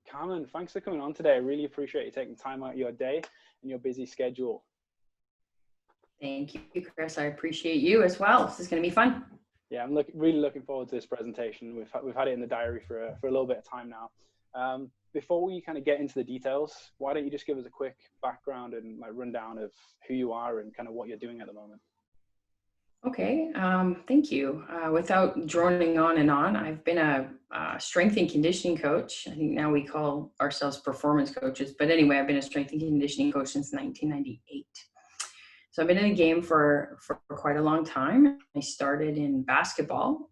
Carmen, thanks for coming on today. I really appreciate you taking time out of your day and your busy schedule. Thank you, Chris. I appreciate you as well. This is going to be fun. Yeah, I'm really looking forward to this presentation. We've had it in the diary for a little bit of time now. Before we kind of get into the details, why don't you just give us a quick background and like rundown of who you are and kind of what you're doing at the moment? Okay, thank you. Without droning on and on, I've been a strength and conditioning coach. I think now we call ourselves performance coaches. But anyway, I've been a strength and conditioning coach since 1998. So I've been in the game for quite a long time. I started in basketball,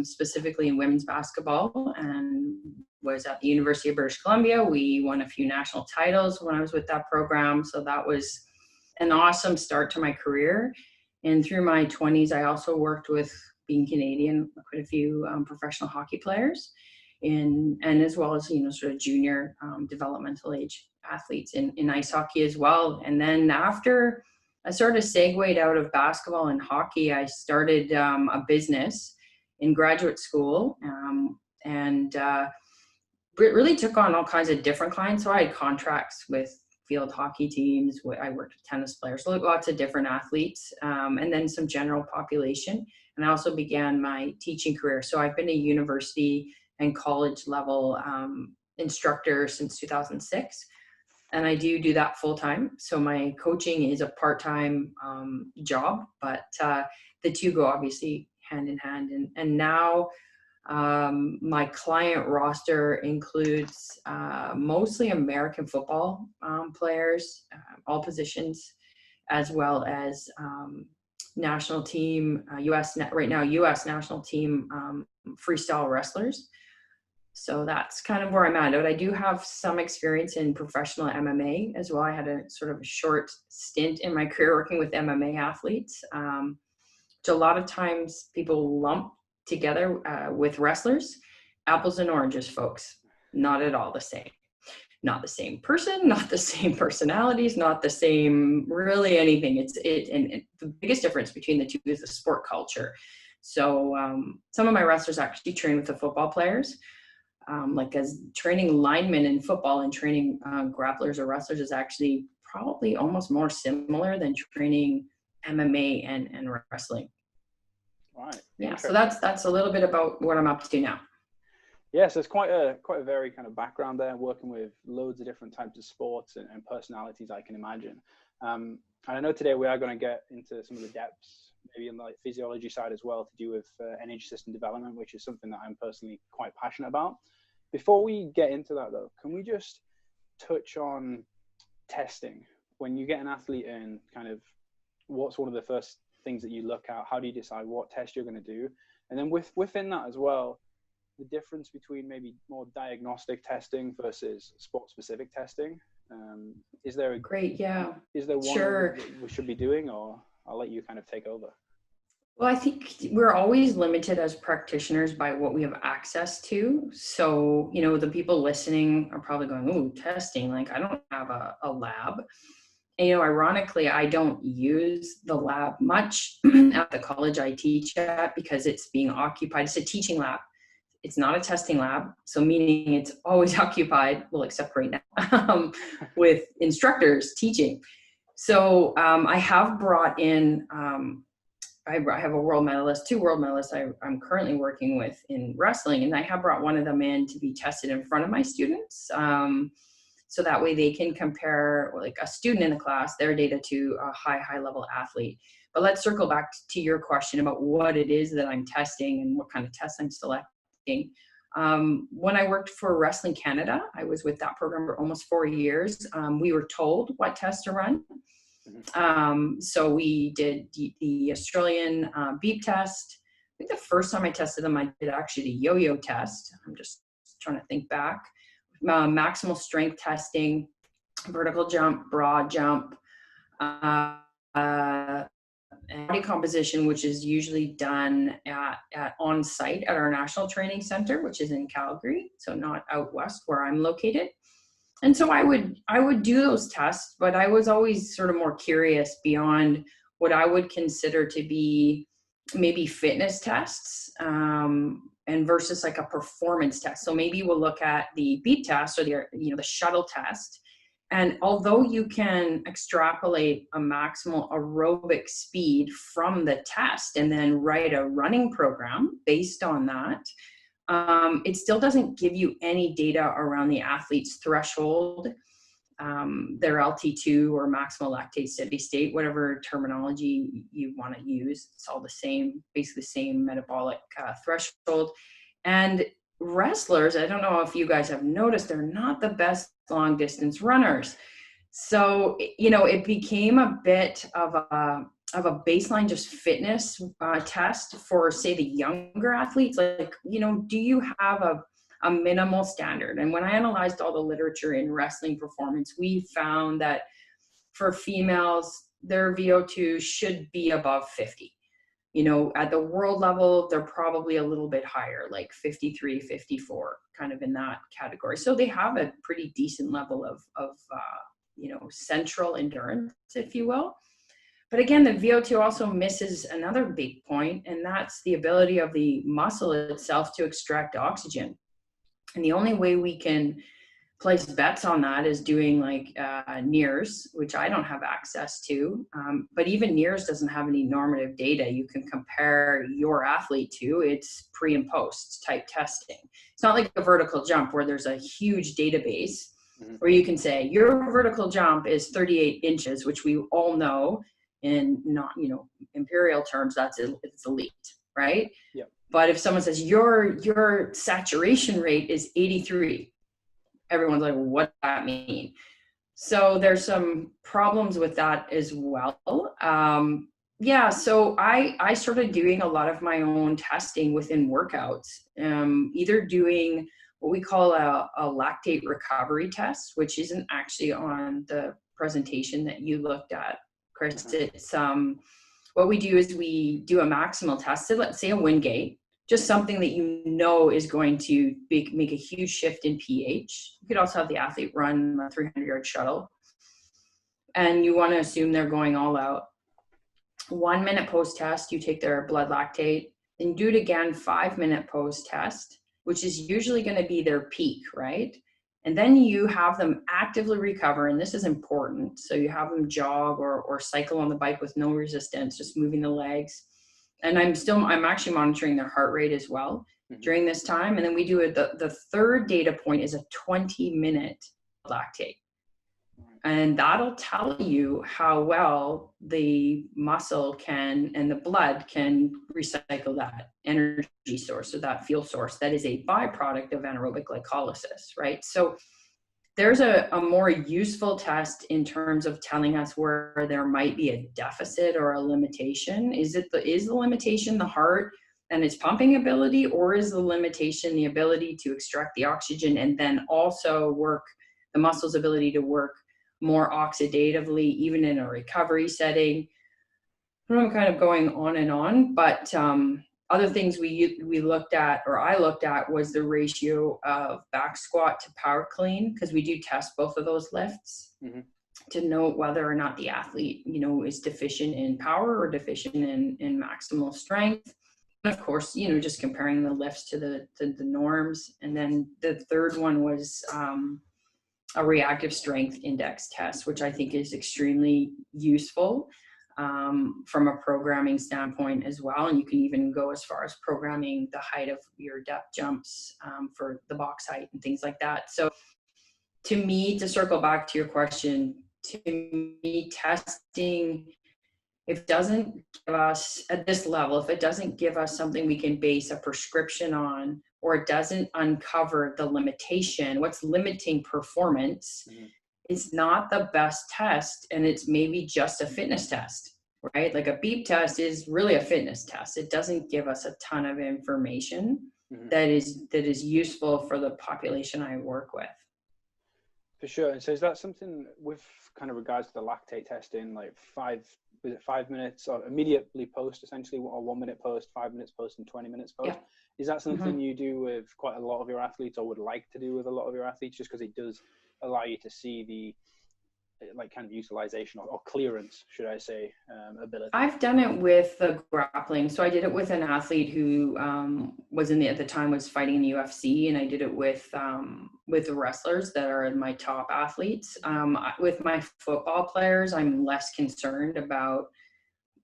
specifically in women's basketball, and was at the University of British Columbia. We won a few national titles when I was with that program. So that was an awesome start to my career. And through my 20s, I also worked with, being Canadian, quite a few professional hockey players, and as well as, sort of junior developmental age athletes in ice hockey as well. And then after I sort of segued out of basketball and hockey, I started a business in graduate school and really took on all kinds of different clients. So I had contracts with field hockey teams. I worked with tennis players, so lots of different athletes, and then some general population. And I also began my teaching career. So I've been a university and college level instructor since 2006. And I do that full time. So my coaching is a part-time job, but the two go obviously hand in hand. And now my client roster includes mostly American football players, all positions, as well as national team, U.S. national team freestyle wrestlers. So that's kind of where I'm at. But I do have some experience in professional MMA as well. I had a sort of a short stint in my career working with MMA athletes, which a lot of times people lump together with wrestlers. Apples and oranges, folks. Not at all the same. Not the same person, not the same personalities, not the same really anything. And the biggest difference between the two is the sport culture. So some of my wrestlers actually train with the football players. Like as training linemen in football and training grapplers or wrestlers is actually probably almost more similar than training MMA and wrestling. Right. Yeah. So that's a little bit about what I'm up to now. Yes, there's quite a varied kind of background there, working with loads of different types of sports and personalities, I can imagine. And I know today we are going to get into some of the depths, maybe in the physiology side as well, to do with energy system development, which is something that I'm personally quite passionate about. Before we get into that though, can we just touch on testing? When you get an athlete in, kind of what's one of the first things that you look at? How do you decide what test you're going to do? And then within that as well, the difference between maybe more diagnostic testing versus sport-specific testing. Is there Is there one Sure. that we should be doing, or I'll let you kind of take over? Well, I think we're always limited as practitioners by what we have access to. So, the people listening are probably going, "Oh, testing, like I don't have a lab." And, ironically, I don't use the lab much at the college I teach at because it's being occupied. It's a teaching lab. It's not a testing lab. So meaning it's always occupied, well, except right now, with instructors teaching. So I have brought in, I have a world medalist, 2 world medalists I'm currently working with in wrestling, and I have brought one of them in to be tested in front of my students. So that way they can compare, like a student in the class, their data to a high level athlete. But let's circle back to your question about what it is that I'm testing and what kind of tests I'm selecting. When I worked for Wrestling Canada, I was with that program for almost 4 years. We were told what tests to run. So we did the Australian beep test. I think the first time I tested them, I did actually the yo-yo test. I'm just trying to think back. Maximal strength testing, vertical jump, broad jump, and body composition, which is usually done at on site at our national training center, which is in Calgary, so not out west where I'm located. And so I would do those tests, but I was always sort of more curious beyond what I would consider to be maybe fitness tests. and versus like a performance test. So maybe we'll look at the beep test or the shuttle test. And although you can extrapolate a maximal aerobic speed from the test and then write a running program based on that, it still doesn't give you any data around the athlete's threshold, their LT2 or maximal lactate steady state, whatever terminology you want to use. It's all the same, basically the same metabolic threshold. And wrestlers, I don't know if you guys have noticed, they're not the best long distance runners. So, it became a bit of a baseline just fitness test for, say, the younger athletes. Like, do you have a minimal standard? And when I analyzed all the literature in wrestling performance, we found that for females, their VO2 should be above 50. At the world level, they're probably a little bit higher, like 53, 54, kind of in that category. So they have a pretty decent level of central endurance, if you will. But again, the VO2 also misses another big point, and that's the ability of the muscle itself to extract oxygen. And the only way we can place bets on that is doing like NIRS, which I don't have access to. But even NIRS doesn't have any normative data you can compare your athlete to. It's pre and post type testing. It's not like a vertical jump where there's a huge database where you can say your vertical jump is 38 inches, which we all know in not, imperial terms, it's elite, right? Yeah. But if someone says your saturation rate is 83, everyone's like, well, what does that mean? So there's some problems with that as well. So I started doing a lot of my own testing within workouts, either doing what we call a lactate recovery test, which isn't actually on the presentation that you looked at, Chris. It's what we do is we do a maximal test. So let's say a Wingate, just something that is going to make a huge shift in pH. You could also have the athlete run a 300-yard shuttle, and you want to assume they're going all out. 1 minute post-test, you take their blood lactate, then do it again 5-minute post-test, which is usually going to be their peak, right? And then you have them actively recover, and this is important. So you have them jog or cycle on the bike with no resistance, just moving the legs. And I'm actually monitoring their heart rate as well during this time. And then we do the third data point is a 20-minute lactate. And that'll tell you how well the muscle and the blood can recycle that energy source or that fuel source that is a byproduct of anaerobic glycolysis, right? So there's a more useful test in terms of telling us where there might be a deficit or a limitation. Is the limitation the heart and its pumping ability, or is the limitation the ability to extract the oxygen and then also work the muscle's ability to work more oxidatively, even in a recovery setting? I'm kind of going on, but other things we looked at, or I looked at, was the ratio of back squat to power clean, because we do test both of those lifts to note whether or not the athlete, is deficient in power or deficient in maximal strength. And of course, just comparing the lifts to the norms. And then the third one was a reactive strength index test, which I think is extremely useful from a programming standpoint as well. And you can even go as far as programming the height of your depth jumps for the box height and things like that. So to me, to circle back to your question, to me, testing, if it doesn't give us at this level, if it doesn't give us something we can base a prescription on, or it doesn't uncover the limitation, what's limiting performance, it's not the best test, and it's maybe just a fitness test, right? Like a beep test is really a fitness test. It doesn't give us a ton of information that is useful for the population I work with. For sure. And so is that something with kind of regards to the lactate testing, like 5 minutes or immediately post, essentially, or 1 minute post, 5 minutes post, and 20 minutes post? Yeah. Is that something you do with quite a lot of your athletes, or would like to do with a lot of your athletes, just because it does allow you to see like kind of utilization or clearance, should I say, ability? I've done it with the grappling. So I did it with an athlete who was at the time was fighting in the UFC, and I did it with the wrestlers that are my top athletes. With my football players, I'm less concerned about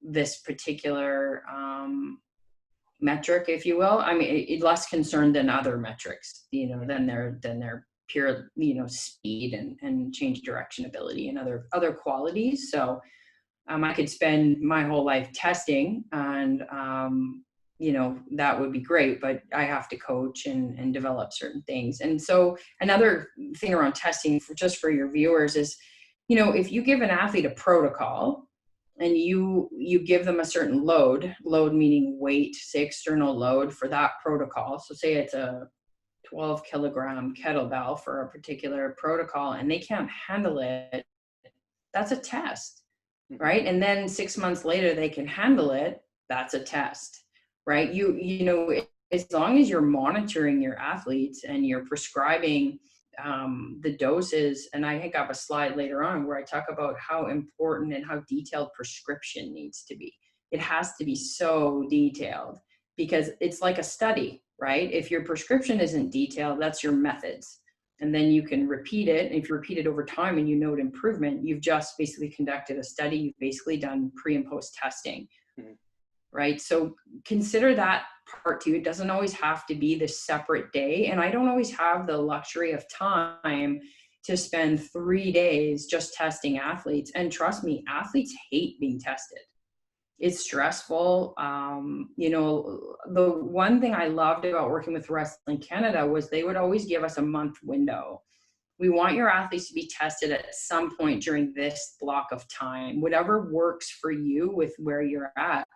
this particular metric, if you will. I mean, less concerned than other metrics, than their pure, speed and change direction ability and other qualities. So I could spend my whole life testing, and that would be great, but I have to coach and develop certain things. And so another thing around testing, just for your viewers, is, if you give an athlete a protocol and you give them a certain load meaning weight, say external load for that protocol. So say it's a 12 kilogram kettlebell for a particular protocol and they can't handle it, that's a test, right? And then 6 months later they can handle it, that's a test, right? As long as you're monitoring your athletes and you're prescribing the doses, and I think I have a slide later on where I talk about how important and how detailed prescription needs to be. It has to be so detailed because it's like a study, right? If your prescription isn't detailed, that's your methods. And then you can repeat it. And if you repeat it over time and you note improvement, you've just basically conducted a study. You've basically done pre and post testing, right? So consider that part too. It doesn't always have to be this separate day. And I don't always have the luxury of time to spend 3 days just testing athletes. And trust me, athletes hate being tested. It's stressful. The one thing I loved about working with Wrestling Canada was they would always give us a month window. We want your athletes to be tested at some point during this block of time, whatever works for you with where you're at.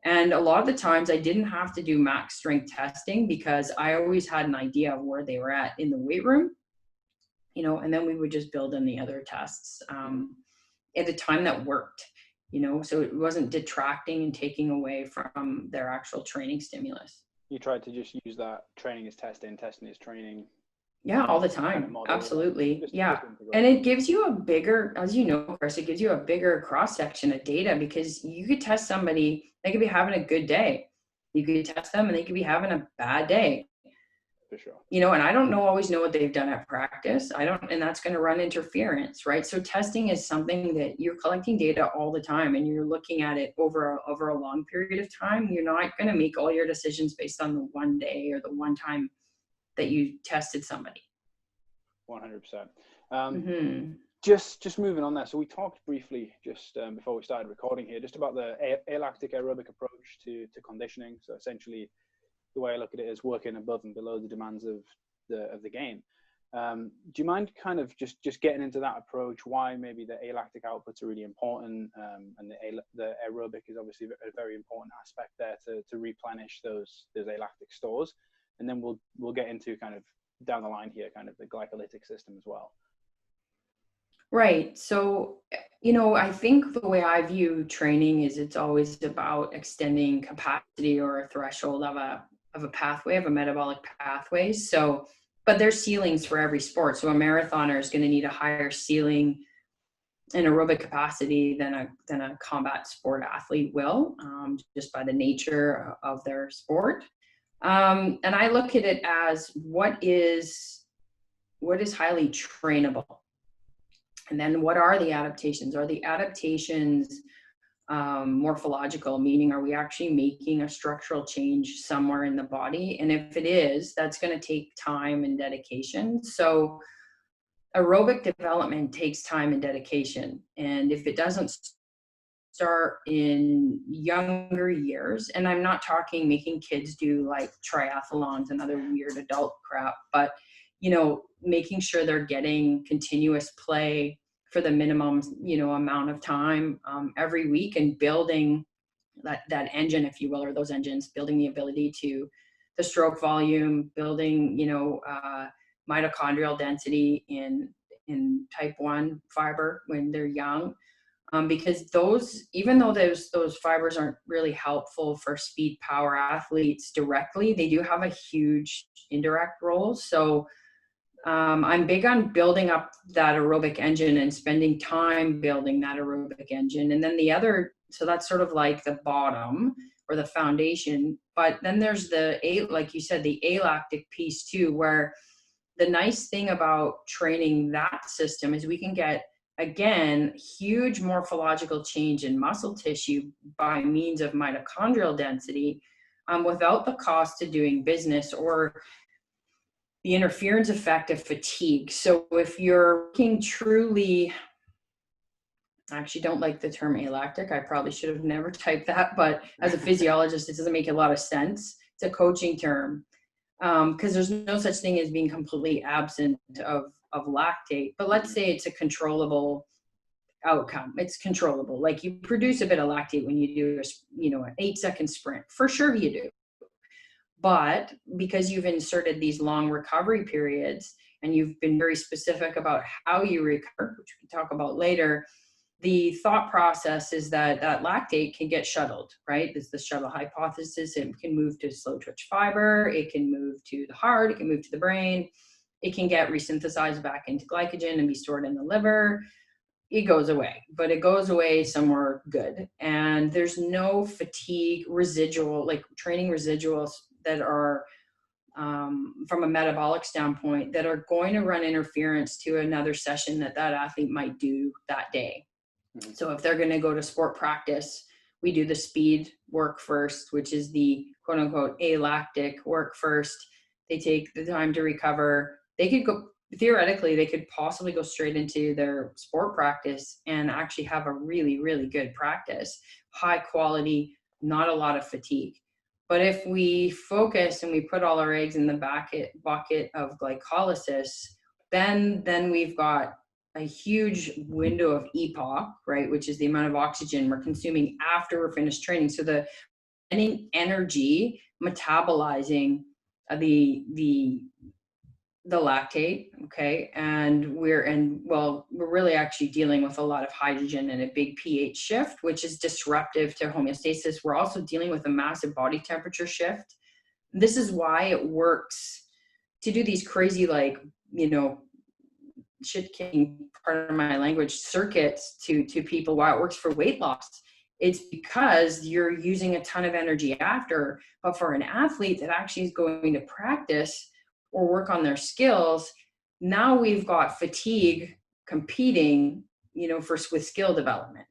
And a lot of the times I didn't have to do max strength testing because I always had an idea of where they were at in the weight room, and then we would just build in the other tests at a time that worked. So it wasn't detracting and taking away from their actual training stimulus. You tried to just use that training as testing, testing as training. Yeah, all the time. Absolutely. Yeah. And it gives you a bigger, as you know, Chris, it gives you a bigger cross section of data because you could test somebody, they could be having a good day. You could test them and they could be having a bad day. For sure. And I don't always know what they've done at practice. And that's going to run interference, right? So testing is something that you're collecting data all the time and you're looking at it over a long period of time. You're not going to make all your decisions based on the one day or the one time that you tested somebody. 100%. Just moving on there. So we talked briefly just before we started recording here, just about the Alactic aerobic approach to conditioning. So essentially, the way I look at it is working above and below the demands of the game. Do you mind kind of just getting into that approach? Why maybe the alactic outputs are really important, and the aerobic is obviously a very important aspect there to replenish those alactic stores, and then we'll get into kind of down the line here, kind of the glycolytic system as well. Right. So, I think the way I view training is it's always about extending capacity or a threshold of a pathway, of a metabolic pathway. So, but there's ceilings for every sport. So a marathoner is going to need a higher ceiling in aerobic capacity than a combat sport athlete will, just by the nature of their sport. And I look at it as what is highly trainable. And then what are the adaptations? Are the adaptations morphological, meaning are we actually making a structural change somewhere in the body? And if it is, that's going to take time and dedication. So aerobic development takes time and dedication. And if it doesn't start in younger years, and I'm not talking making kids do like triathlons and other weird adult crap, but making sure they're getting continuous play for the minimum, amount of time every week, and building that engine, if you will, or those engines, building the ability to the stroke volume, building, mitochondrial density in type 1 fiber when they're young. Because even though those fibers aren't really helpful for speed power athletes directly, they do have a huge indirect role. So I'm big on building up that aerobic engine and spending time building that aerobic engine. And then the other, so that's sort of like the bottom or the foundation. But then there's like you said, the alactic piece too, where the nice thing about training that system is we can get, again, huge morphological change in muscle tissue by means of mitochondrial density, without the cost of doing business or the interference effect of fatigue. So if you're working truly, I actually don't like the term alactic. I probably should have never typed that, but as a physiologist, it doesn't make a lot of sense. It's a coaching term, because there's no such thing as being completely absent of lactate. But let's say it's a controllable outcome. It's controllable. Like you produce a bit of lactate when you do an 8-second sprint. For sure you do. But because you've inserted these long recovery periods and you've been very specific about how you recover, which we can talk about later, the thought process is that lactate can get shuttled, right? It's the shuttle hypothesis. It can move to slow twitch fiber. It can move to the heart. It can move to the brain. It can get resynthesized back into glycogen and be stored in the liver. It goes away, but it goes away somewhere good. And there's no fatigue residual, like training residuals that are from a metabolic standpoint that are going to run interference to another session that athlete might do that day. Mm-hmm. So if they're going to go to sport practice, we do the speed work first, which is the quote unquote alactic work first. They take the time to recover. They could go, theoretically, they could possibly go straight into their sport practice and actually have a really, really good practice, high quality, not a lot of fatigue. But if we focus and we put all our eggs in the bucket of glycolysis, then we've got a huge window of EPOC, right, which is the amount of oxygen we're consuming after we're finished training. So the energy metabolizing the lactate, okay, and we're really actually dealing with a lot of hydrogen and a big pH shift, which is disruptive to homeostasis. We're also dealing with a massive body temperature shift. This is why it works to do these crazy, like, shit-kicking, part of my language, circuits to people, why it works for weight loss. It's because you're using a ton of energy after, but for an athlete that actually is going to practice or work on their skills, now we've got fatigue competing, with skill development.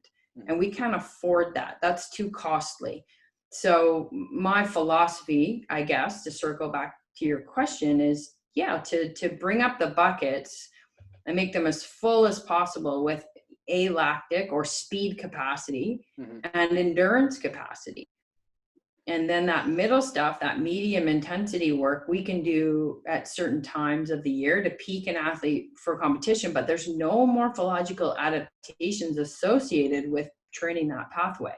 And we can't afford that. That's too costly. So my philosophy, I guess, to circle back to your question is, to bring up the buckets and make them as full as possible with alactic or speed capacity and endurance capacity. And then that middle stuff, that medium intensity work, we can do at certain times of the year to peak an athlete for competition, but there's no morphological adaptations associated with training that pathway.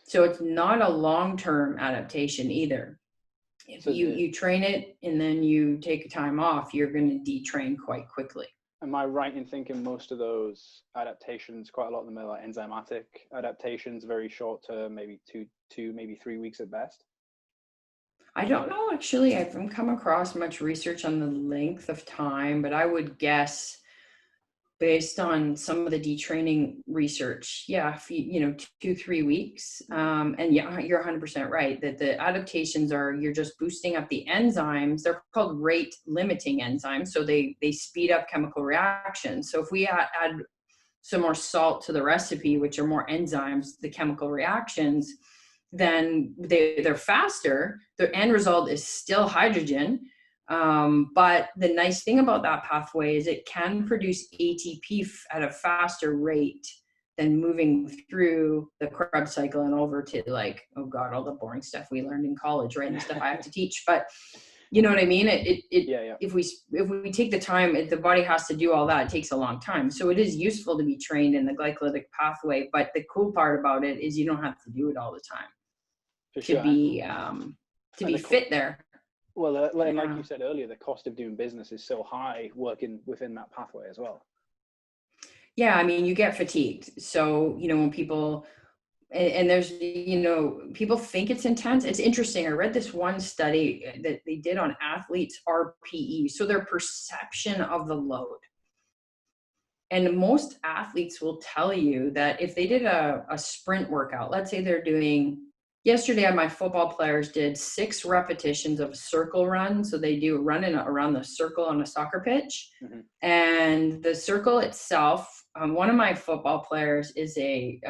So it's not a long-term adaptation either. If you train it and then you take time off, you're going to detrain quite quickly. Am I right in thinking most of those adaptations, quite a lot of them are like enzymatic adaptations, very short term, maybe two, maybe 3 weeks at best? I don't know, actually. I haven't come across much research on the length of time, but I would guess based on some of the detraining research, 2-3 weeks. And you're 100% right that the adaptations are, you're just boosting up the enzymes. They're called rate limiting enzymes. So they speed up chemical reactions. So if we add some more salt to the recipe, which are more enzymes, the chemical reactions, then they're faster. The end result is still hydrogen. But the nice thing about that pathway is it can produce ATP at a faster rate than moving through the Krebs cycle and over to all the boring stuff we learned in college, right? And the stuff I have to teach. But you know what I mean? If we take the time, the body has to do all that. It takes a long time. So it is useful to be trained in the glycolytic pathway. But the cool part about it is you don't have to do it all the time to be fit there. Well, like you said earlier, the cost of doing business is so high working within that pathway as well. Yeah, I mean, you get fatigued. So, when people and there's, people think it's intense. It's interesting. I read this one study that they did on athletes' RPE, so their perception of the load. And most athletes will tell you that if they did a sprint workout, let's say they're doing, yesterday my football players did 6 repetitions of a circle run. So they do running around the circle on a soccer pitch. Mm-hmm. And the circle itself, one of my football players is a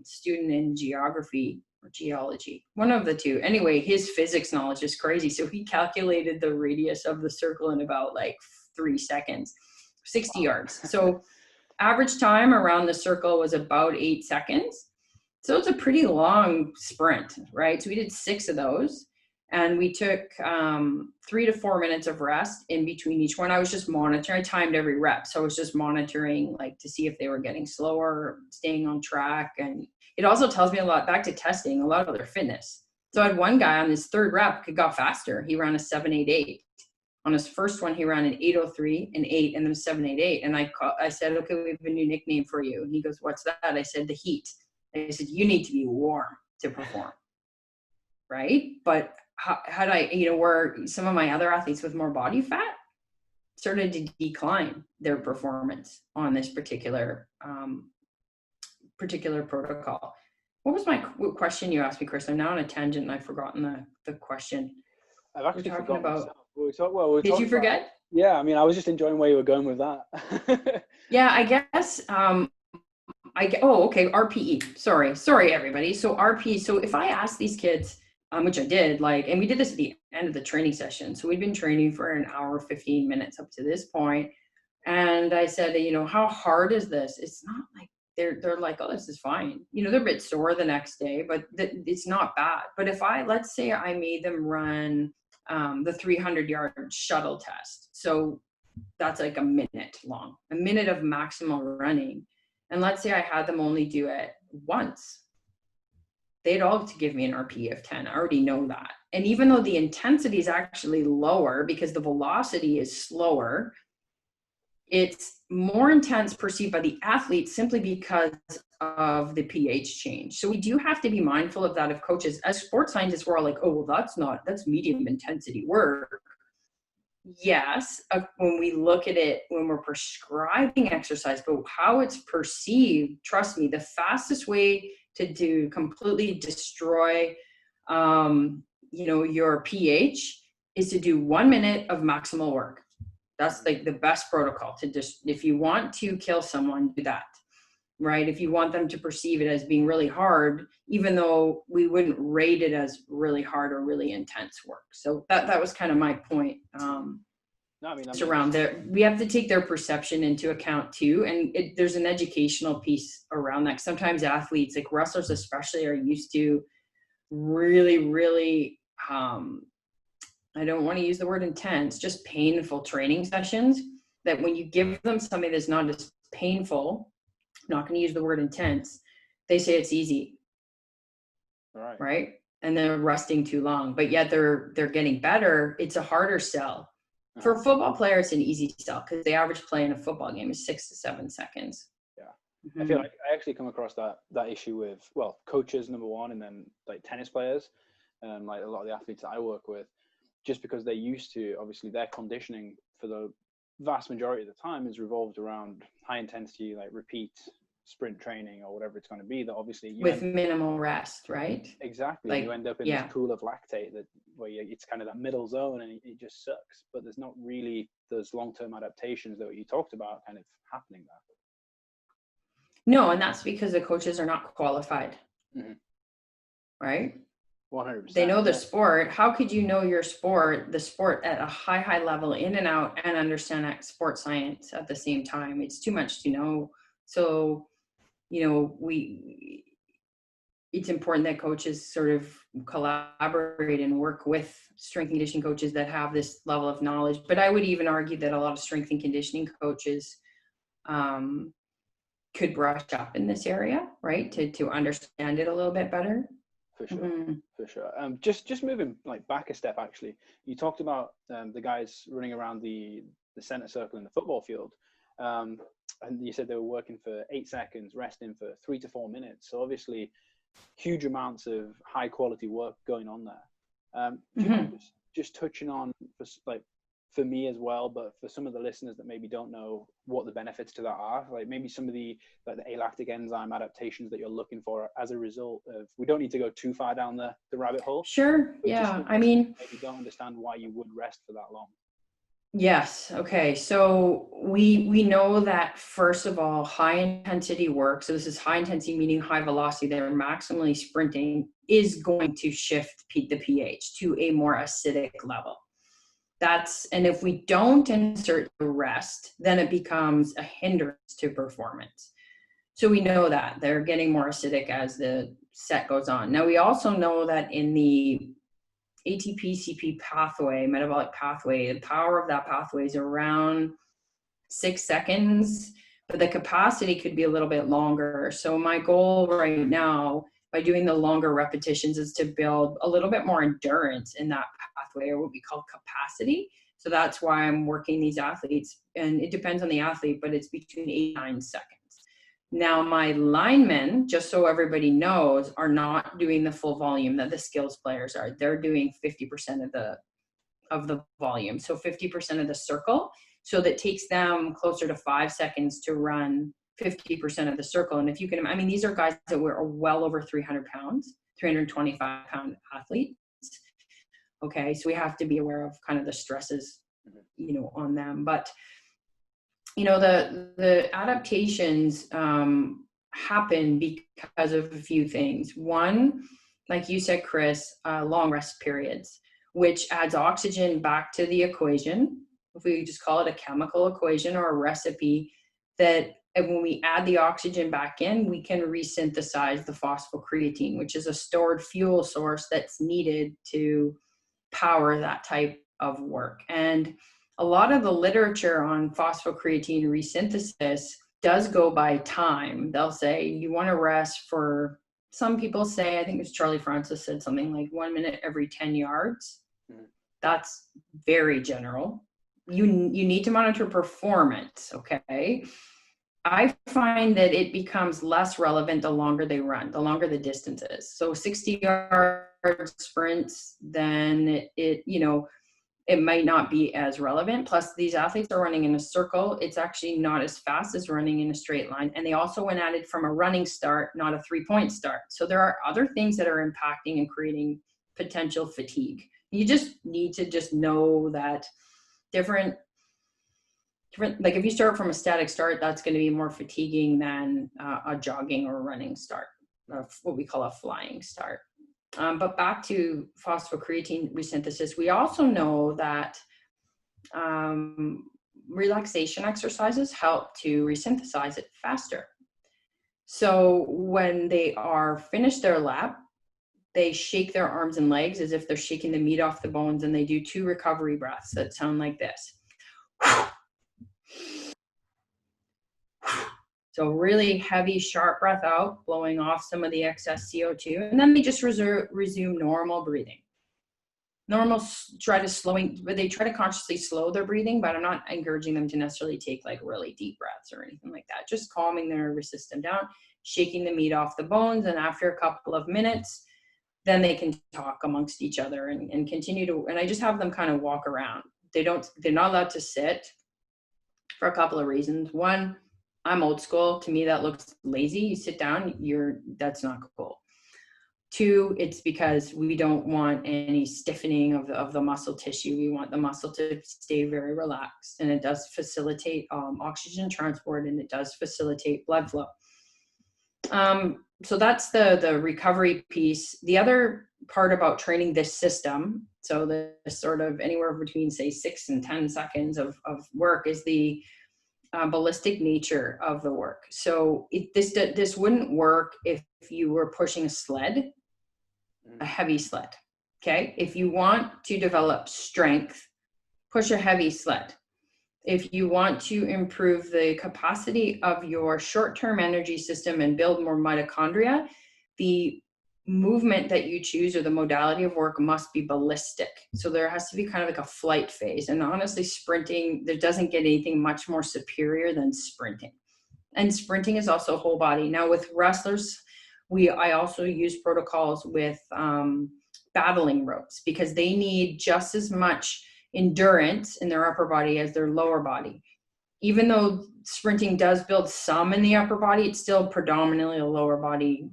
student in geography or geology, one of the two. Anyway, his physics knowledge is crazy. So he calculated the radius of the circle in about like 3 seconds, 60 yards. So average time around the circle was about 8 seconds. So it's a pretty long sprint, right? So we did 6 of those, and we took 3 to 4 minutes of rest in between each one. I was just monitoring. I timed every rep. So I was just monitoring, like, to see if they were getting slower, staying on track. And it also tells me a lot, back to testing, a lot of their fitness. So I had one guy on his 3rd rep who got faster. He ran a 7.88. On his first one, he ran an 8:03, an 8, and then 7.88. And I said, okay, we have a new nickname for you. And he goes, what's that? I said, the heat. I said, you need to be warm to perform, right? But how did I, where some of my other athletes with more body fat started to decline their performance on this particular protocol. What was my question you asked me, Chris? I'm now on a tangent and I've forgotten the question. I've actually forgotten about. Did you forget? Yeah, I mean, I was just enjoying where you were going with that. Yeah, I guess. Okay, RPE. Sorry, everybody. So RPE. So if I ask these kids, which I did, and we did this at the end of the training session. So we'd been training for an hour, 15 minutes up to this point, and I said, how hard is this? It's not like they're like, oh, this is fine. They're a bit sore the next day, but it's not bad. But if let's say I made them run the 300-yard shuttle test. So that's like a minute long, a minute of maximal running. And let's say I had them only do it once. They'd all to give me an RPE of 10. I already know that. And even though the intensity is actually lower because the velocity is slower, it's more intense perceived by the athlete simply because of the pH change. So we do have to be mindful of that. If coaches, as sports scientists, we're all like, oh, well, that's medium intensity work. Yes, when we look at it, when we're prescribing exercise, but how it's perceived, trust me, the fastest way to completely destroy, your pH is to do 1 minute of maximal work. That's like the best protocol to just, if you want to kill someone, do that, right? If you want them to perceive it as being really hard, even though we wouldn't rate it as really hard or really intense work. So that was kind of my point. Around there, we have to take their perception into account too. And there's an educational piece around that. Sometimes athletes, like wrestlers especially, are used to really, really, I don't want to use the word intense, just painful training sessions, that when you give them something that's not as painful, I'm not going to use the word intense, they say it's easy. Right? And they're resting too long, but yet they're getting better. It's a harder sell. For a football player, it's an easy sell because the average play in a football game is 6 to 7 seconds. Yeah. Mm-hmm. I feel like I actually come across that issue with, well, coaches, number one, and then like tennis players, like a lot of the athletes that I work with, just because they're used to, obviously their conditioning for the vast majority of the time is revolved around high intensity, like repeat sprint training or whatever it's going to be, that obviously with minimal rest, right? Exactly. Like, you end up in this pool of lactate where it's kind of that middle zone, and it just sucks. But there's not really those long-term adaptations that you talked about kind of happening there. No, and that's because the coaches are not qualified, right? 100%. They know the sport. How could you know the sport at a high level, in and out, and understand sports science at the same time? It's too much to know. So, it's important that coaches sort of collaborate and work with strength and conditioning coaches that have this level of knowledge. But I would even argue that a lot of strength and conditioning coaches could brush up in this area, right? To understand it a little bit better. For sure, for sure. Just moving back a step, actually, you talked about the guys running around the center circle in the football field. And you said they were working for 8 seconds, resting for 3 to 4 minutes. So obviously huge amounts of high quality work going on there. Do you mind just touching on, for me as well, but for some of the listeners that maybe don't know what the benefits to that are, like maybe some of the alactic enzyme adaptations that you're looking for as a result of, we don't need to go too far down the rabbit hole. Sure. Yeah. I mean, maybe don't understand why you would rest for that long. Yes. Okay. So we know that, first of all, high intensity work, so this is high intensity meaning high velocity, they're maximally sprinting, is going to shift the pH to a more acidic level. And if we don't insert the rest, then it becomes a hindrance to performance. So we know that they're getting more acidic as the set goes on. Now we also know that in the ATP-CP pathway, metabolic pathway, the power of that pathway is around 6 seconds, but the capacity could be a little bit longer. So my goal right now, by doing the longer repetitions, is to build a little bit more endurance in that pathway, or what we call capacity. So that's why I'm working these athletes, and it depends on the athlete, but it's between 8 and 9 seconds. Now, my linemen, just so everybody knows, are not doing the full volume that the skills players are. They're doing 50% of the volume. So 50% of the circle. So that takes them closer to 5 seconds to run 50% of the circle. And if you can, I mean, these are guys that were well over 300 pounds, 325 pound athletes. Okay. So we have to be aware of kind of the stresses, on them. But the adaptations happen because of a few things. One, like you said, Chris, long rest periods, which adds oxygen back to the equation. If we just call it a chemical equation or a recipe, that when we add the oxygen back in, we can resynthesize the phosphocreatine, which is a stored fuel source that's needed to power that type of work. And a lot of the literature on phosphocreatine resynthesis does go by time. They'll say you want to rest for, some people say, I think it was Charlie Francis said something like 1 minute every 10 yards. That's very general. You need to monitor performance, okay? I find that it becomes less relevant the longer they run, the longer the distance is. So 60-yard sprints, then it might not be as relevant. Plus, these athletes are running in a circle. It's actually not as fast as running in a straight line. And they also went at it from a running start, not a 3-point start. So there are other things that are impacting and creating potential fatigue. You just need to just know that different, like if you start from a static start, that's going to be more fatiguing than a jogging or running start, what we call a flying start. But back to phosphocreatine resynthesis, we also know that relaxation exercises help to resynthesize it faster. So when they are finished their lap, they shake their arms and legs as if they're shaking the meat off the bones, and they do 2 recovery breaths that sound like this. So really heavy, sharp breath out, blowing off some of the excess CO2. And then they just resume normal breathing. They try to consciously slow their breathing, but I'm not encouraging them to necessarily take like really deep breaths or anything like that. Just calming their nervous system down, shaking the meat off the bones. And after a couple of minutes, then they can talk amongst each other and continue to, and I just have them kind of walk around. They're not allowed to sit for a couple of reasons. One, I'm old school. To me, that looks lazy. You sit down, that's not cool. 2, it's because we don't want any stiffening of the muscle tissue. We want the muscle to stay very relaxed, and it does facilitate oxygen transport, and it does facilitate blood flow. So that's the recovery piece. The other part about training this system, so the sort of anywhere between say 6 and 10 seconds of work, is the ballistic nature of the work. So this wouldn't work if you were pushing a sled, a heavy sled. Okay. If you want to develop strength, push a heavy sled. If you want to improve the capacity of your short-term energy system and build more mitochondria, the movement that you choose or the modality of work must be ballistic. So there has to be kind of like a flight phase. And honestly, sprinting, there doesn't get anything much more superior than sprinting. And sprinting is also whole body. Now with wrestlers, I also use protocols with battling ropes, because they need just as much endurance in their upper body as their lower body. Even though sprinting does build some in the upper body, it's still predominantly a lower body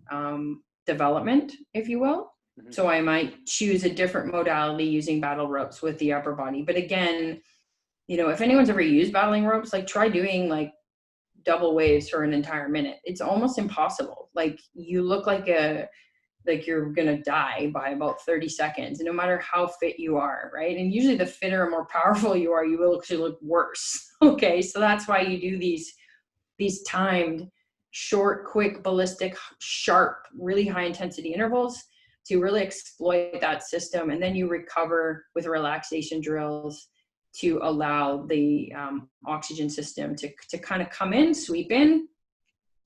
development, if you will. Mm-hmm. So I might choose a different modality using battle ropes with the upper body. But again, if anyone's ever used battling ropes, like try doing like double waves for an entire minute. It's almost impossible. Like you look like you're gonna die by about 30 seconds, no matter how fit you are, right? And usually the fitter and more powerful you are, you will actually look worse. Okay, so that's why you do these timed, short, quick, ballistic, sharp, really high intensity intervals to really exploit that system. And then you recover with relaxation drills to allow the oxygen system to kind of come in, sweep in,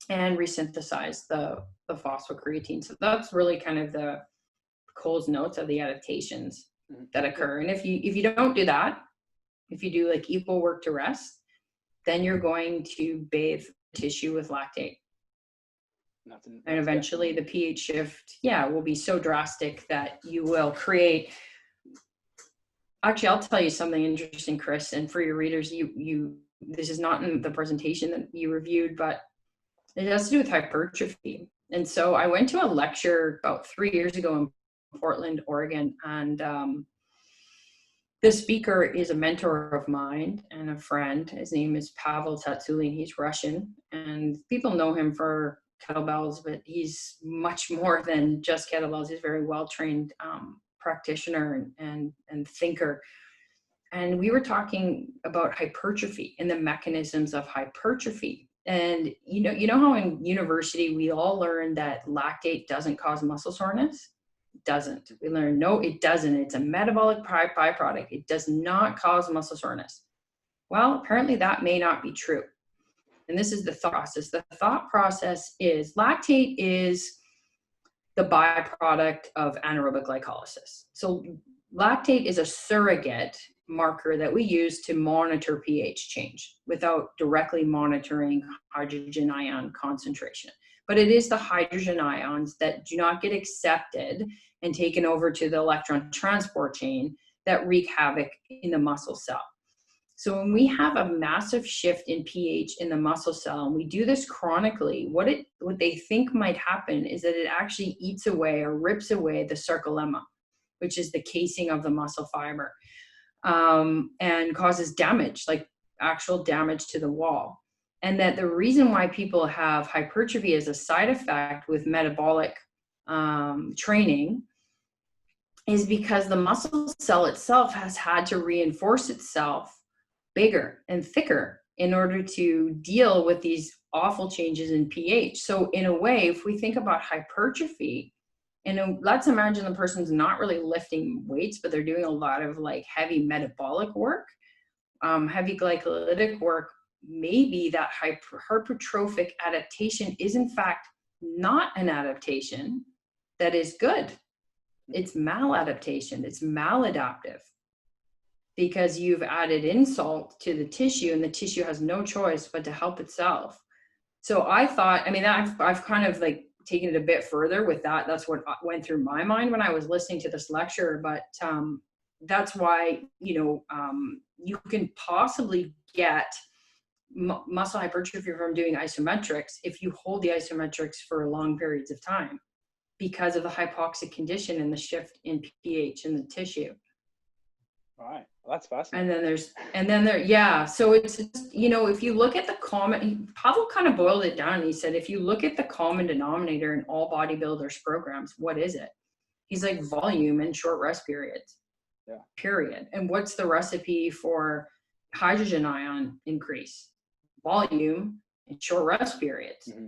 and resynthesize the phosphocreatine. So that's really kind of the Cole's notes of the adaptations that occur. And if you don't do that, if you do like equal work to rest, then you're going to bathe tissue with lactate. And eventually the pH shift, will be so drastic that you will create. Actually, I'll tell you something interesting, Chris, and for your readers, this is not in the presentation that you reviewed, but it has to do with hypertrophy. And so I went to a lecture about 3 years ago in Portland, Oregon, and the speaker is a mentor of mine and a friend. His name is Pavel Tsatsouline. He's Russian, and people know him for kettlebells, but he's much more than just kettlebells. He's a very well-trained practitioner and thinker. And we were talking about hypertrophy and the mechanisms of hypertrophy. And you know how in university we all learned that lactate doesn't cause muscle soreness? It doesn't. We learned, no, it doesn't. It's a metabolic byproduct. It does not cause muscle soreness. Well, apparently that may not be true. And this is the thought process. The thought process is lactate is the byproduct of anaerobic glycolysis. So lactate is a surrogate marker that we use to monitor pH change without directly monitoring hydrogen ion concentration. But it is the hydrogen ions that do not get accepted and taken over to the electron transport chain that wreak havoc in the muscle cell. So when we have a massive shift in pH in the muscle cell, and we do this chronically, what they think might happen is that it actually eats away or rips away the sarcolemma, which is the casing of the muscle fiber, and causes damage, like actual damage to the wall. And that the reason why people have hypertrophy as a side effect with metabolic training is because the muscle cell itself has had to reinforce itself bigger and thicker in order to deal with these awful changes in pH. So in a way, if we think about hypertrophy, and let's imagine the person's not really lifting weights, but they're doing a lot of like heavy metabolic work, heavy glycolytic work, maybe that hypertrophic adaptation is in fact not an adaptation that is good. It's maladaptation, it's maladaptive, because you've added insult to the tissue and the tissue has no choice but to help itself. So I thought, I've kind of like taken it a bit further with that. That's what went through my mind when I was listening to this lecture. But that's why, you can possibly get muscle hypertrophy from doing isometrics if you hold the isometrics for long periods of time because of the hypoxic condition and the shift in pH in the tissue. All right. Well, that's fascinating. So it's, if you look at the Pavel kind of boiled it down. He said, if you look at the common denominator in all bodybuilders programs, what is it? He's like volume and short rest periods. Yeah. Period. And what's the recipe for hydrogen ion increase? Volume and short rest periods. Mm-hmm.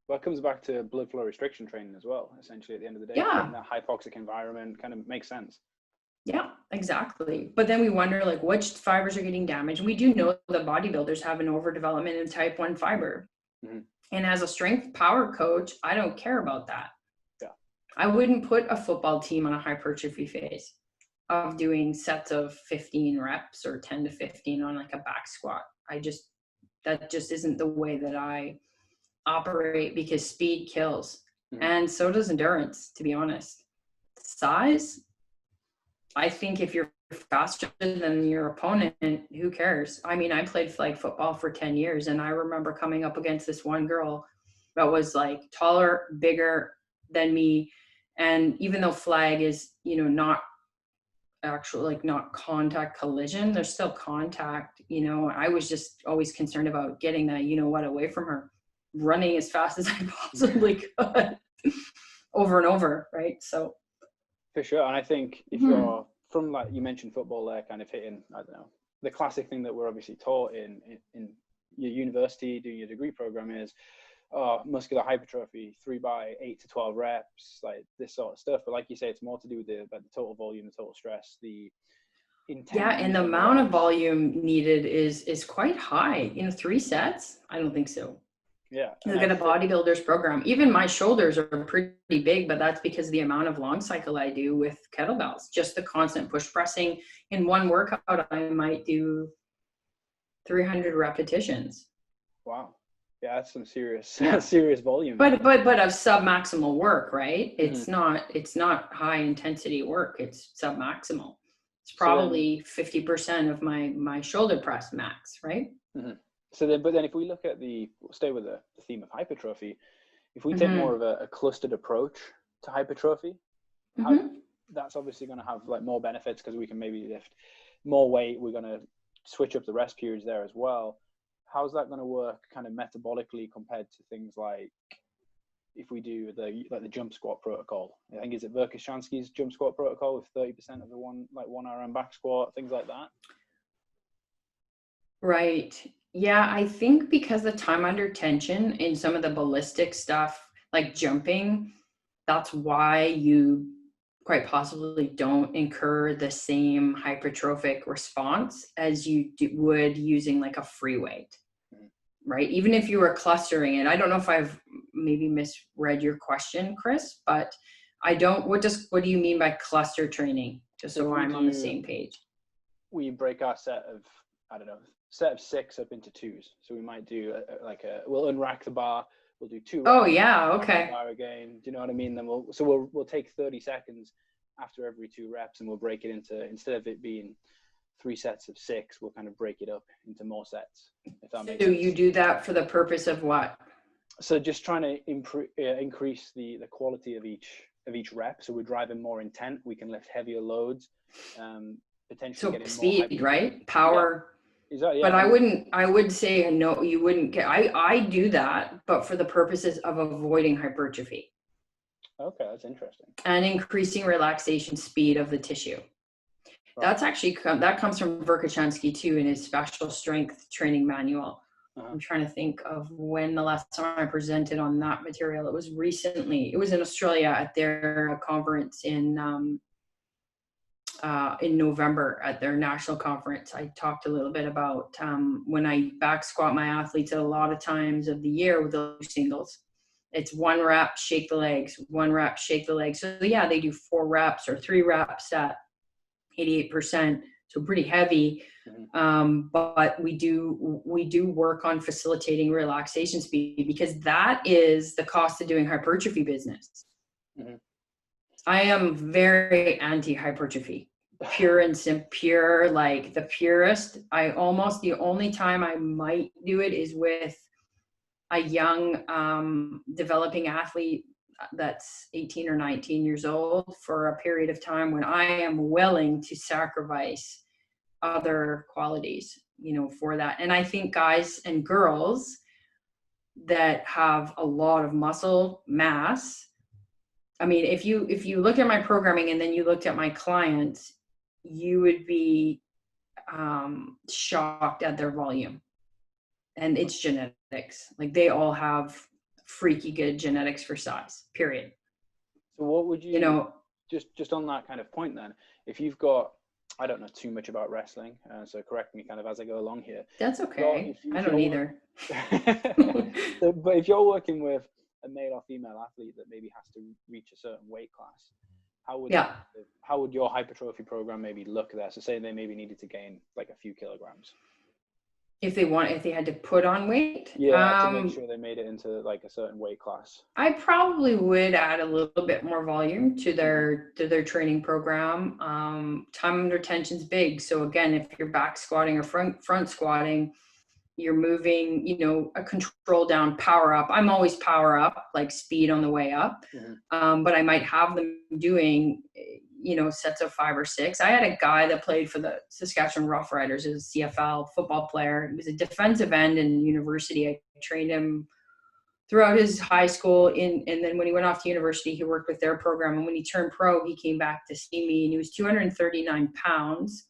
Well, it comes back to blood flow restriction training as well, essentially at the end of the day. Yeah. In that hypoxic environment kind of makes sense. Yeah, exactly. But then we wonder like which fibers are getting damaged. We do know that bodybuilders have an overdevelopment in type 1 fiber. Mm-hmm. And as a strength power coach, I don't care about that. Yeah. I wouldn't put a football team on a hypertrophy phase of doing sets of 15 reps or 10 to 15 on like a back squat. That just isn't the way that I operate, because speed kills. And so does endurance, to be honest. Size, I think if you're faster than your opponent, who cares? I mean, I played like football for 10 years, and I remember coming up against this one girl that was like taller, bigger than me. And even though flag is, not actual, like not contact collision, there's still contact, I was just always concerned about getting that, away from her, running as fast as I possibly could over and over. Right. So. For sure. And I think if you're from, like you mentioned, football there, kind of hitting, I don't know, the classic thing that we're obviously taught in your university, doing your degree program is muscular hypertrophy, 3 by 8 to 12 reps, like this sort of stuff. But like you say, it's more to do with the total volume, the total stress, the intent. Yeah, and the amount of volume needed is quite high. 3 sets? I don't think so. Yeah. Look at a bodybuilder's program. Even my shoulders are pretty big, but that's because of the amount of long cycle I do with kettlebells. Just the constant push pressing. In one workout, I might do 300 repetitions. Wow. Yeah, that's some serious serious volume. But of sub-maximal work, right? It's not high intensity work. It's sub-maximal. It's probably 50% of my shoulder press max, right? So then, but then if we look at stay with the theme of hypertrophy, if we take more of a clustered approach to hypertrophy, that's obviously going to have like more benefits because we can maybe lift more weight. We're going to switch up the rest periods there as well. How's that going to work kind of metabolically compared to things like if we do the jump squat protocol? I think, is it Verkhoshansky's jump squat protocol with 30% of the 1 RM back squat, things like that? Right. Yeah, I think because the time under tension in some of the ballistic stuff, like jumping, that's why you quite possibly don't incur the same hypertrophic response as you would using like a free weight, right? Even if you were clustering it. I don't know if I've maybe misread your question, Chris, but what do you mean by cluster training? Just so I'm on the same page. We break our set of 6 up into 2s. So we might do we'll unrack the bar. We'll do 2 reps. Oh yeah, okay. Bar again. Do you know what I mean? Then we'll take 30 seconds after every 2 reps, and we'll break it into, instead of it being 3 sets of 6, we'll kind of break it up into more sets. If that makes sense. So you do that for the purpose of what? So just trying to increase the quality of each rep. So we're driving more intent. We can lift heavier loads. Potentially so getting speed, more right? Power. Yeah. Is that, yeah, but I would say no, you wouldn't get, I do that, but for the purposes of avoiding hypertrophy. Okay, that's interesting. And increasing relaxation speed of the tissue. Right. That's actually, that comes from Verkhoshansky too, in his special strength training manual. I'm trying to think of when the last time I presented on that material. It was recently. It was in Australia at their conference in November at their national conference. I talked a little bit about when I back squat my athletes at a lot of times of the year with the singles. It's 1 rep, shake the legs, 1 rep, shake the legs. So yeah, they do 4 reps or 3 reps at 88%. So pretty heavy. But we do work on facilitating relaxation speed, because that is the cost of doing hypertrophy business. I am very anti-hypertrophy, pure and pure, like the purest. The only time I might do it is with a young developing athlete that's 18 or 19 years old for a period of time when I am willing to sacrifice other qualities, for that. And I think guys and girls that have a lot of muscle mass, I mean, if you look at my programming and then you looked at my clients, you would be shocked at their volume. And it's genetics. Like, they all have freaky good genetics for size, period. So what would you just on that kind of point then, if you've got, I don't know too much about wrestling, so correct me kind of as I go along here. That's okay. I don't either. But if you're working with a male or female athlete that maybe has to reach a certain weight class, how would your hypertrophy program maybe look there? So say they maybe needed to gain like a few kilograms. if they had to put on weight. Yeah, to make sure they made it into like a certain weight class. I probably would add a little bit more volume to their training program. Time under tension's big. So again, if you're back squatting or front squatting, you're moving, a control down, power up. I'm always power up, like speed on the way up. But I might have them doing, sets of 5 or 6. I had a guy that played for the Saskatchewan Roughriders as a CFL football player. He was a defensive end in university. I trained him throughout his high school. And then when he went off to university, he worked with their program. And when he turned pro, he came back to see me, and he was 239 pounds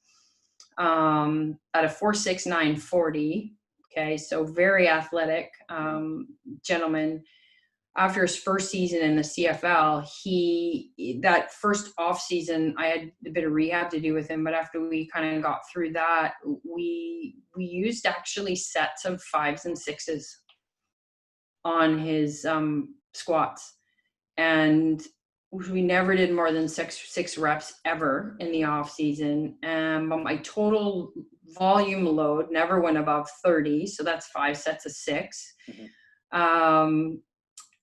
at a 4.69 40. Okay, so very athletic gentleman. After his first season in the CFL, that first off season, I had a bit of rehab to do with him. But after we kind of got through that, we used actually sets of 5s and 6s on his squats, and we never did more than six reps ever in the off season. But my total volume load never went above 30, so that's 5 sets of 6.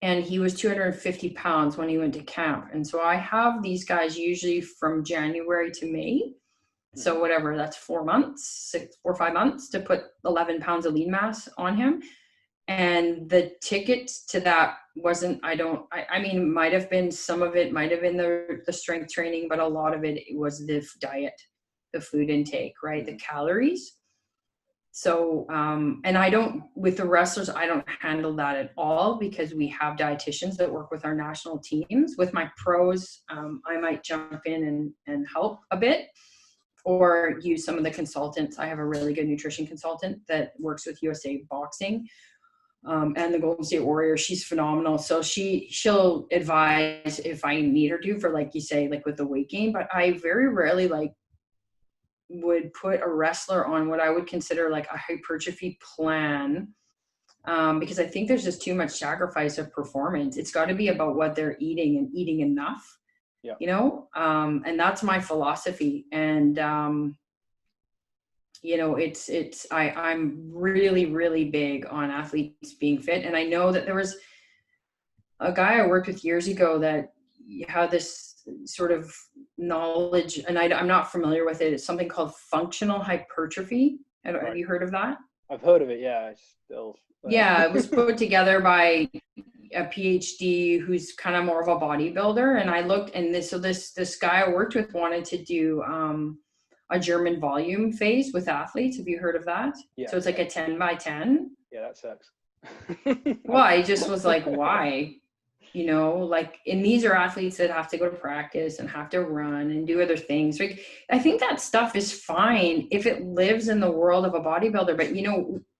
And he was 250 pounds when he went to camp. And so I have these guys usually from January to May. So whatever, that's 4 months, 4 or 5 months to put 11 pounds of lean mass on him. And the ticket to that wasn't, I mean, might have been, some of it might have been the strength training, but a lot of it was the diet, the food intake, right? The calories. So, and with the wrestlers, I don't handle that at all, because we have dietitians that work with our national teams. With my pros, I might jump in and help a bit, or use some of the consultants. I have a really good nutrition consultant that works with USA Boxing, and the Golden State Warriors. She's phenomenal. So she'll advise if I need her to, for, like you say, like with the weight gain. But I very rarely would put a wrestler on what I would consider like a hypertrophy plan, because I think there's just too much sacrifice of performance. It's got to be about what they're eating and eating enough, and that's my philosophy. And I'm really, really big on athletes being fit. And I know that there was a guy I worked with years ago that had this sort of knowledge, and I'm not familiar with it. It's something called functional hypertrophy. Have you heard of that? I've heard of it. Yeah. Yeah, it was put together by a PhD who's kind of more of a bodybuilder. And I looked, and this guy I worked with wanted to do a German volume phase with athletes. Have you heard of that? Yeah. So it's like a 10 by 10. Yeah, that sucks. Well, I just was like, why? And these are athletes that have to go to practice and have to run and do other things. Like, I think that stuff is fine if it lives in the world of a bodybuilder. But,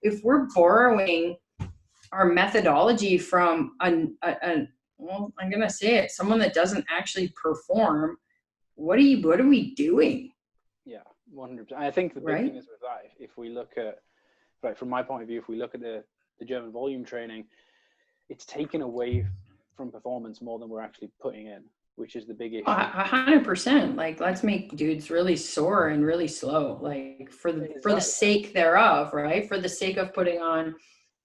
if we're borrowing our methodology from well, I'm going to say it, someone that doesn't actually perform, what are we doing? Yeah, 100%. I think the big thing is with that, if we look at, from my point of view, if we look at the German volume training, it's taken away from performance more than we're actually putting in, which is the big issue. 100%. Like, let's make dudes really sore and really slow, like for the sake thereof, right? For the sake of putting on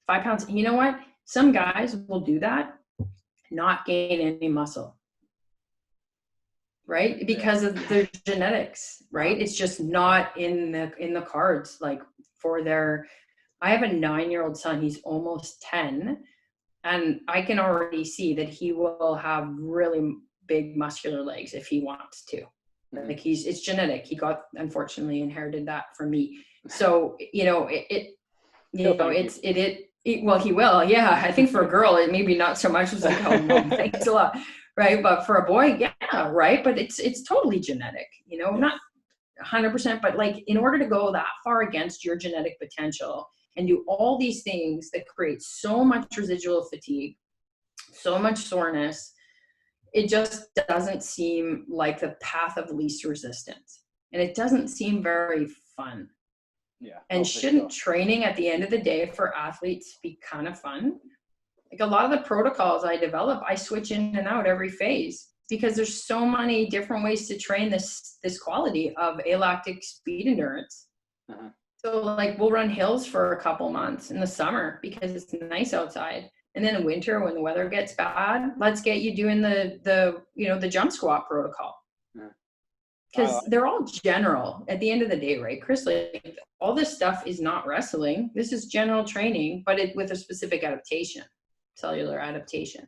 5 pounds. You know what? Some guys will do that, not gain any muscle, right? Because of their genetics, right? It's just not in the cards. Like I have a 9-year-old son. He's almost 10. And I can already see that he will have really big muscular legs if he wants to. Like it's genetic. He unfortunately inherited that from me. So, well, he will. Yeah. I think for a girl, it maybe not so much. It's like, oh, Mom, thanks a lot. Right. But for a boy, yeah. Right. But it's totally genetic, not 100%, but like in order to go that far against your genetic potential and do all these things that create so much residual fatigue, so much soreness, it just doesn't seem like the path of least resistance. And it doesn't seem very fun. Yeah. And shouldn't training at the end of the day for athletes be kind of fun? Like a lot of the protocols I develop, I switch in and out every phase because there's so many different ways to train this quality of alactic speed endurance. So like we'll run hills for a couple months in the summer because it's nice outside. And then in winter when the weather gets bad, let's get you doing the jump squat protocol. Because they're all general at the end of the day, right, Chris? Like all this stuff is not wrestling. This is general training, but with a specific adaptation, cellular adaptation.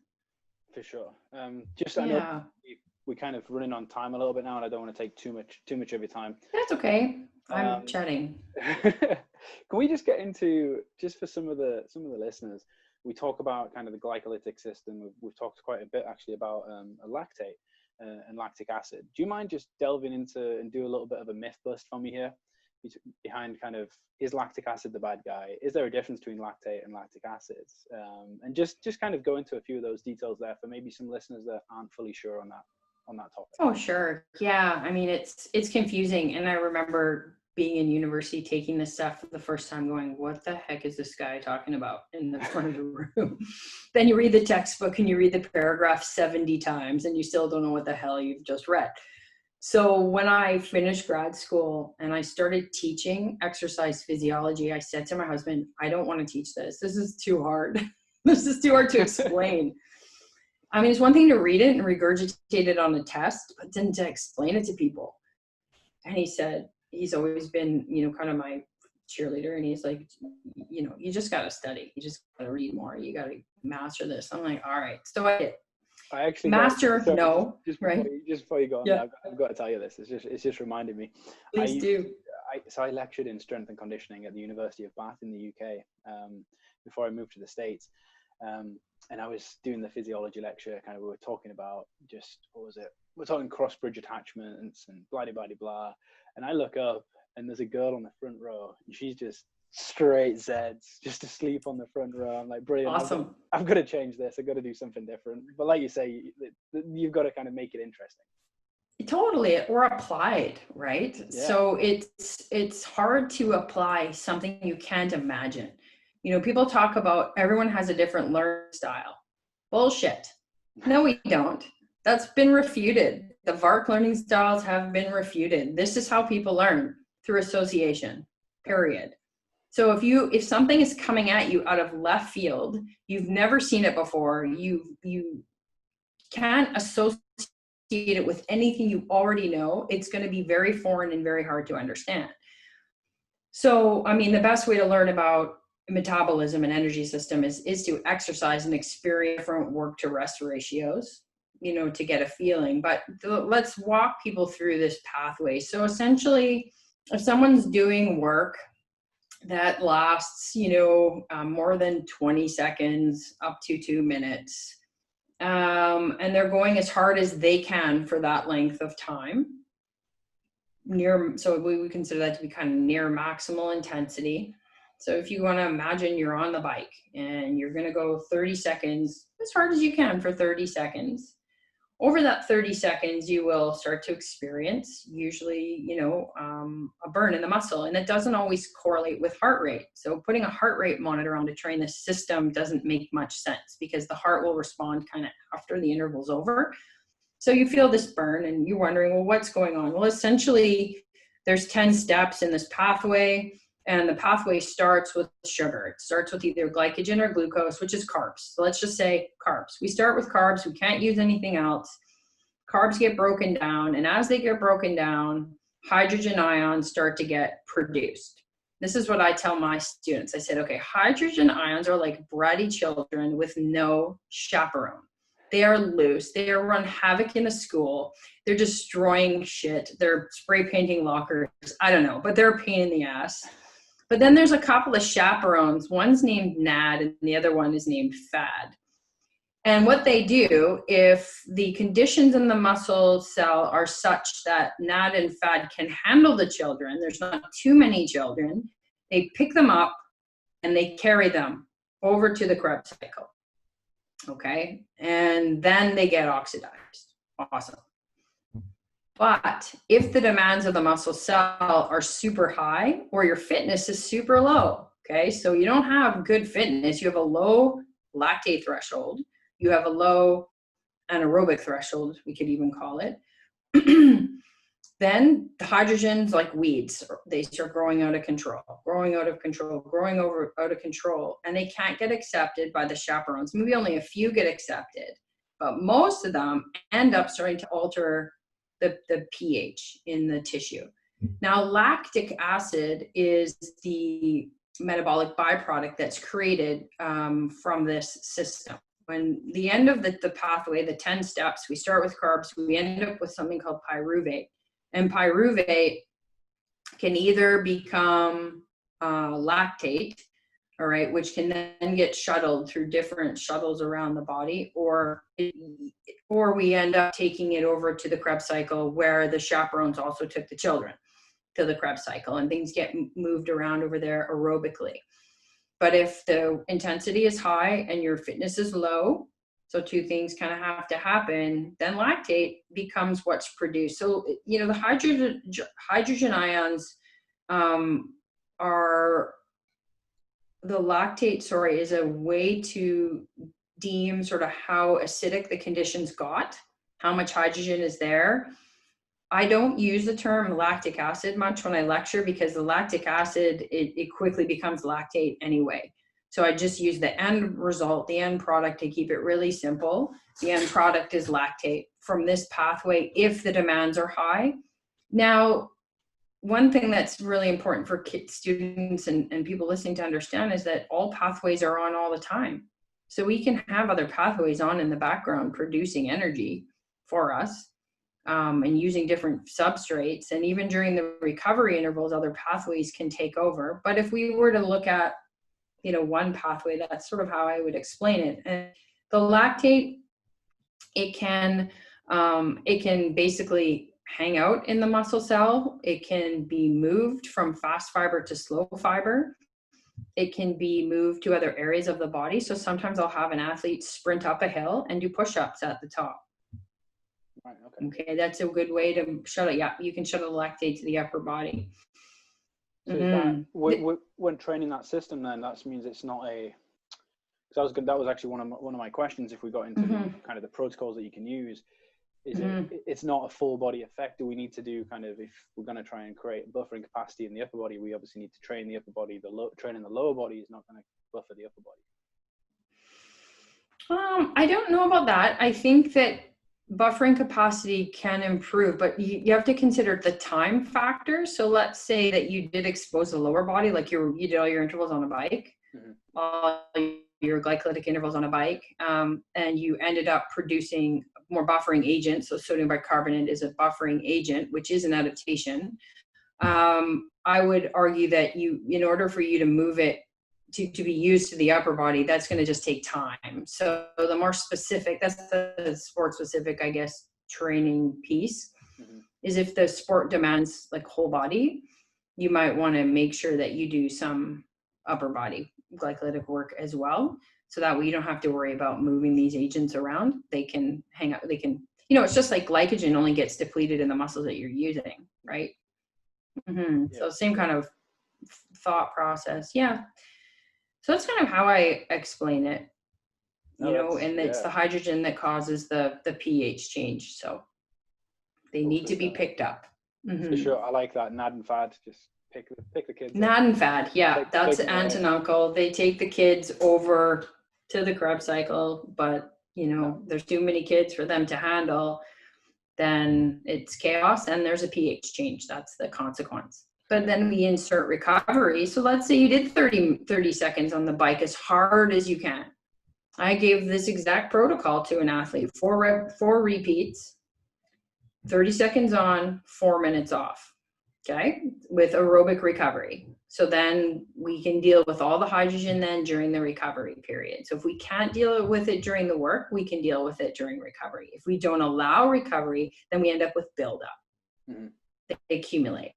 For sure. I know we're kind of running on time a little bit now, and I don't want to take too much of your time. That's okay. I'm chatting. Can we just get into, just for some of the listeners, we talk about kind of the glycolytic system. We've talked quite a bit actually about a lactate and lactic acid. Do you mind just delving into and do a little bit of a myth bust for me here behind kind of, is lactic acid the bad guy? Is there a difference between lactate and lactic acids? And just kind of go into a few of those details there for maybe some listeners that aren't fully sure on that topic. Oh, sure. Yeah. I mean, it's confusing. And I remember being in university, taking this stuff for the first time going, what the heck is this guy talking about in the front of the room? Then you read the textbook and you read the paragraph 70 times and you still don't know what the hell you've just read. So when I finished grad school and I started teaching exercise physiology, I said to my husband, I don't want to teach this. This is too hard. This is too hard to explain. I mean, it's one thing to read it and regurgitate it on a test, but then to explain it to people. And he said, he's always been, kind of my cheerleader. And he's like, you just got to study. You just got to read more. You got to master this. I'm like, all right. So I did. I actually just before you go on, yeah. I've got to tell you this. It's just reminded me. Please do. I lectured in strength and conditioning at the University of Bath in the UK before I moved to the States. And I was doing the physiology lecture, kind of, we were talking about we're talking cross bridge attachments and blah, blah, blah, blah. And I look up and there's a girl on the front row and she's just straight Zeds, just asleep on the front row. I'm like, brilliant. Awesome. I've got to change this. I've got to do something different. But like you say, you've got to kind of make it interesting. Totally, or applied, right? Yeah. So it's hard to apply something you can't imagine. People talk about everyone has a different learning style. Bullshit. No, we don't. That's been refuted. The VARC learning styles have been refuted. This is how people learn, through association, period. So if something is coming at you out of left field, you've never seen it before, you can't associate it with anything you already know, it's going to be very foreign and very hard to understand. So, I mean, the best way to learn about metabolism and energy system is to exercise and experience different work to rest ratios, to get a feeling. But let's walk people through this pathway. So essentially, if someone's doing work that lasts, more than 20 seconds up to 2 minutes, and they're going as hard as they can for that length of time, so we would consider that to be kind of near maximal intensity. So if you want to imagine you're on the bike and you're going to go 30 seconds, as hard as you can for 30 seconds. Over that 30 seconds, you will start to experience usually, a burn in the muscle, and it doesn't always correlate with heart rate. So putting a heart rate monitor on to train the system doesn't make much sense because the heart will respond kind of after the interval's over. So you feel this burn and you're wondering, well, what's going on? Well, essentially there's 10 steps in this pathway. And the pathway starts with sugar. It starts with either glycogen or glucose, which is carbs. So let's just say carbs. We start with carbs. We can't use anything else. Carbs get broken down. And as they get broken down, hydrogen ions start to get produced. This is what I tell my students. I said, okay, hydrogen ions are like bratty children with no chaperone. They are loose. They are run havoc in the school. They're destroying shit. They're spray painting lockers. I don't know, but they're a pain in the ass. But then there's a couple of chaperones. One's named NAD and the other one is named FAD. And what they do, if the conditions in the muscle cell are such that NAD and FAD can handle the children, there's not too many children, they pick them up and they carry them over to the Krebs cycle. Okay? And then they get oxidized. Awesome. But if the demands of the muscle cell are super high or your fitness is super low, okay, so you don't have good fitness, you have a low lactate threshold, you have a low anaerobic threshold, we could even call it, then the hydrogens, like weeds, they start growing out of control, out of control, and they can't get accepted by the chaperones. Maybe only a few get accepted, but most of them end up starting to alter the pH in the tissue. Now, lactic acid is the metabolic byproduct that's created from this system. When the end of the pathway, the 10 steps, we start with carbs, we end up with something called pyruvate. And pyruvate can either become lactate, all right, which can then get shuttled through different shuttles around the body, or we end up taking it over to the Krebs cycle, where the chaperones also took the children to the Krebs cycle, and things get moved around over there aerobically. But if the intensity is high and your fitness is low, so two things kind of have to happen, then lactate becomes what's produced. So, you know, the hydrogen ions are, the lactate, is a way to deem sort of how acidic the conditions got, how much hydrogen is there. I don't use the term lactic acid much when I lecture, because the lactic acid, it quickly becomes lactate anyway. So I just use the end result, the end product, to keep it really simple. The end product is lactate from this pathway if the demands are high. Now, one thing that's really important for students and people listening to understand is that all pathways are on all the time. So we can have other pathways on in the background producing energy for us, and using different substrates. And even during the recovery intervals, other pathways can take over. But if we were to look at, you know, one pathway, that's sort of how I would explain it. And the lactate, it can basically hang out in the muscle cell. It can be moved from fast fiber to slow fiber. It can be moved to other areas of the body. So sometimes I'll have an athlete sprint up a hill and do push-ups at the top. Right, okay, that's a good way to shut it. Yeah, you can shuttle lactate to the upper body. So that, when training that system, then that means it's not a, because that was actually one of my questions. If we got into the, kind of the protocols that you can use, is it's not a full body effect? Do we need to do kind of, if we're going to try and create buffering capacity in the upper body, we obviously need to train the upper body. Training the lower body is not going to buffer the upper body. I don't know about that. I think that buffering capacity can improve, but you have to consider the time factor. So let's say that you did expose the lower body, like you did all your intervals on a bike, all your glycolytic intervals on a bike, and you ended up producing more buffering agents. So sodium bicarbonate is a buffering agent, which is an adaptation. I would argue that in order for you to move it to be used to the upper body, that's going to just take time. So the more specific, that's the sport specific, I guess, training piece, is if the sport demands like whole body, you might want to make sure that you do some upper body glycolytic work as well. So that way you don't have to worry about moving these agents around. They can hang out, it's just like glycogen only gets depleted in the muscles that you're using, right? So same kind of thought process. Yeah. So that's kind of how I explain it, and it's the hydrogen that causes the pH change. So they need to be picked up. For sure. I like that. NAD and FAD, just pick the kids. NAD and FAD. Yeah. That's aunt and uncle. They take the kids over to the Krebs cycle, but there's too many kids for them to handle. Then it's chaos and there's a pH change. That's the consequence. But then we insert recovery. So let's say you did 30 seconds on the bike as hard as you can. I gave this exact protocol to an athlete, 4 repeats, 30 seconds on, 4 minutes off, okay, with aerobic recovery. So then we can deal with all the hydrogen then during the recovery period. So if we can't deal with it during the work, we can deal with it during recovery. If we don't allow recovery, then we end up with buildup. They accumulate.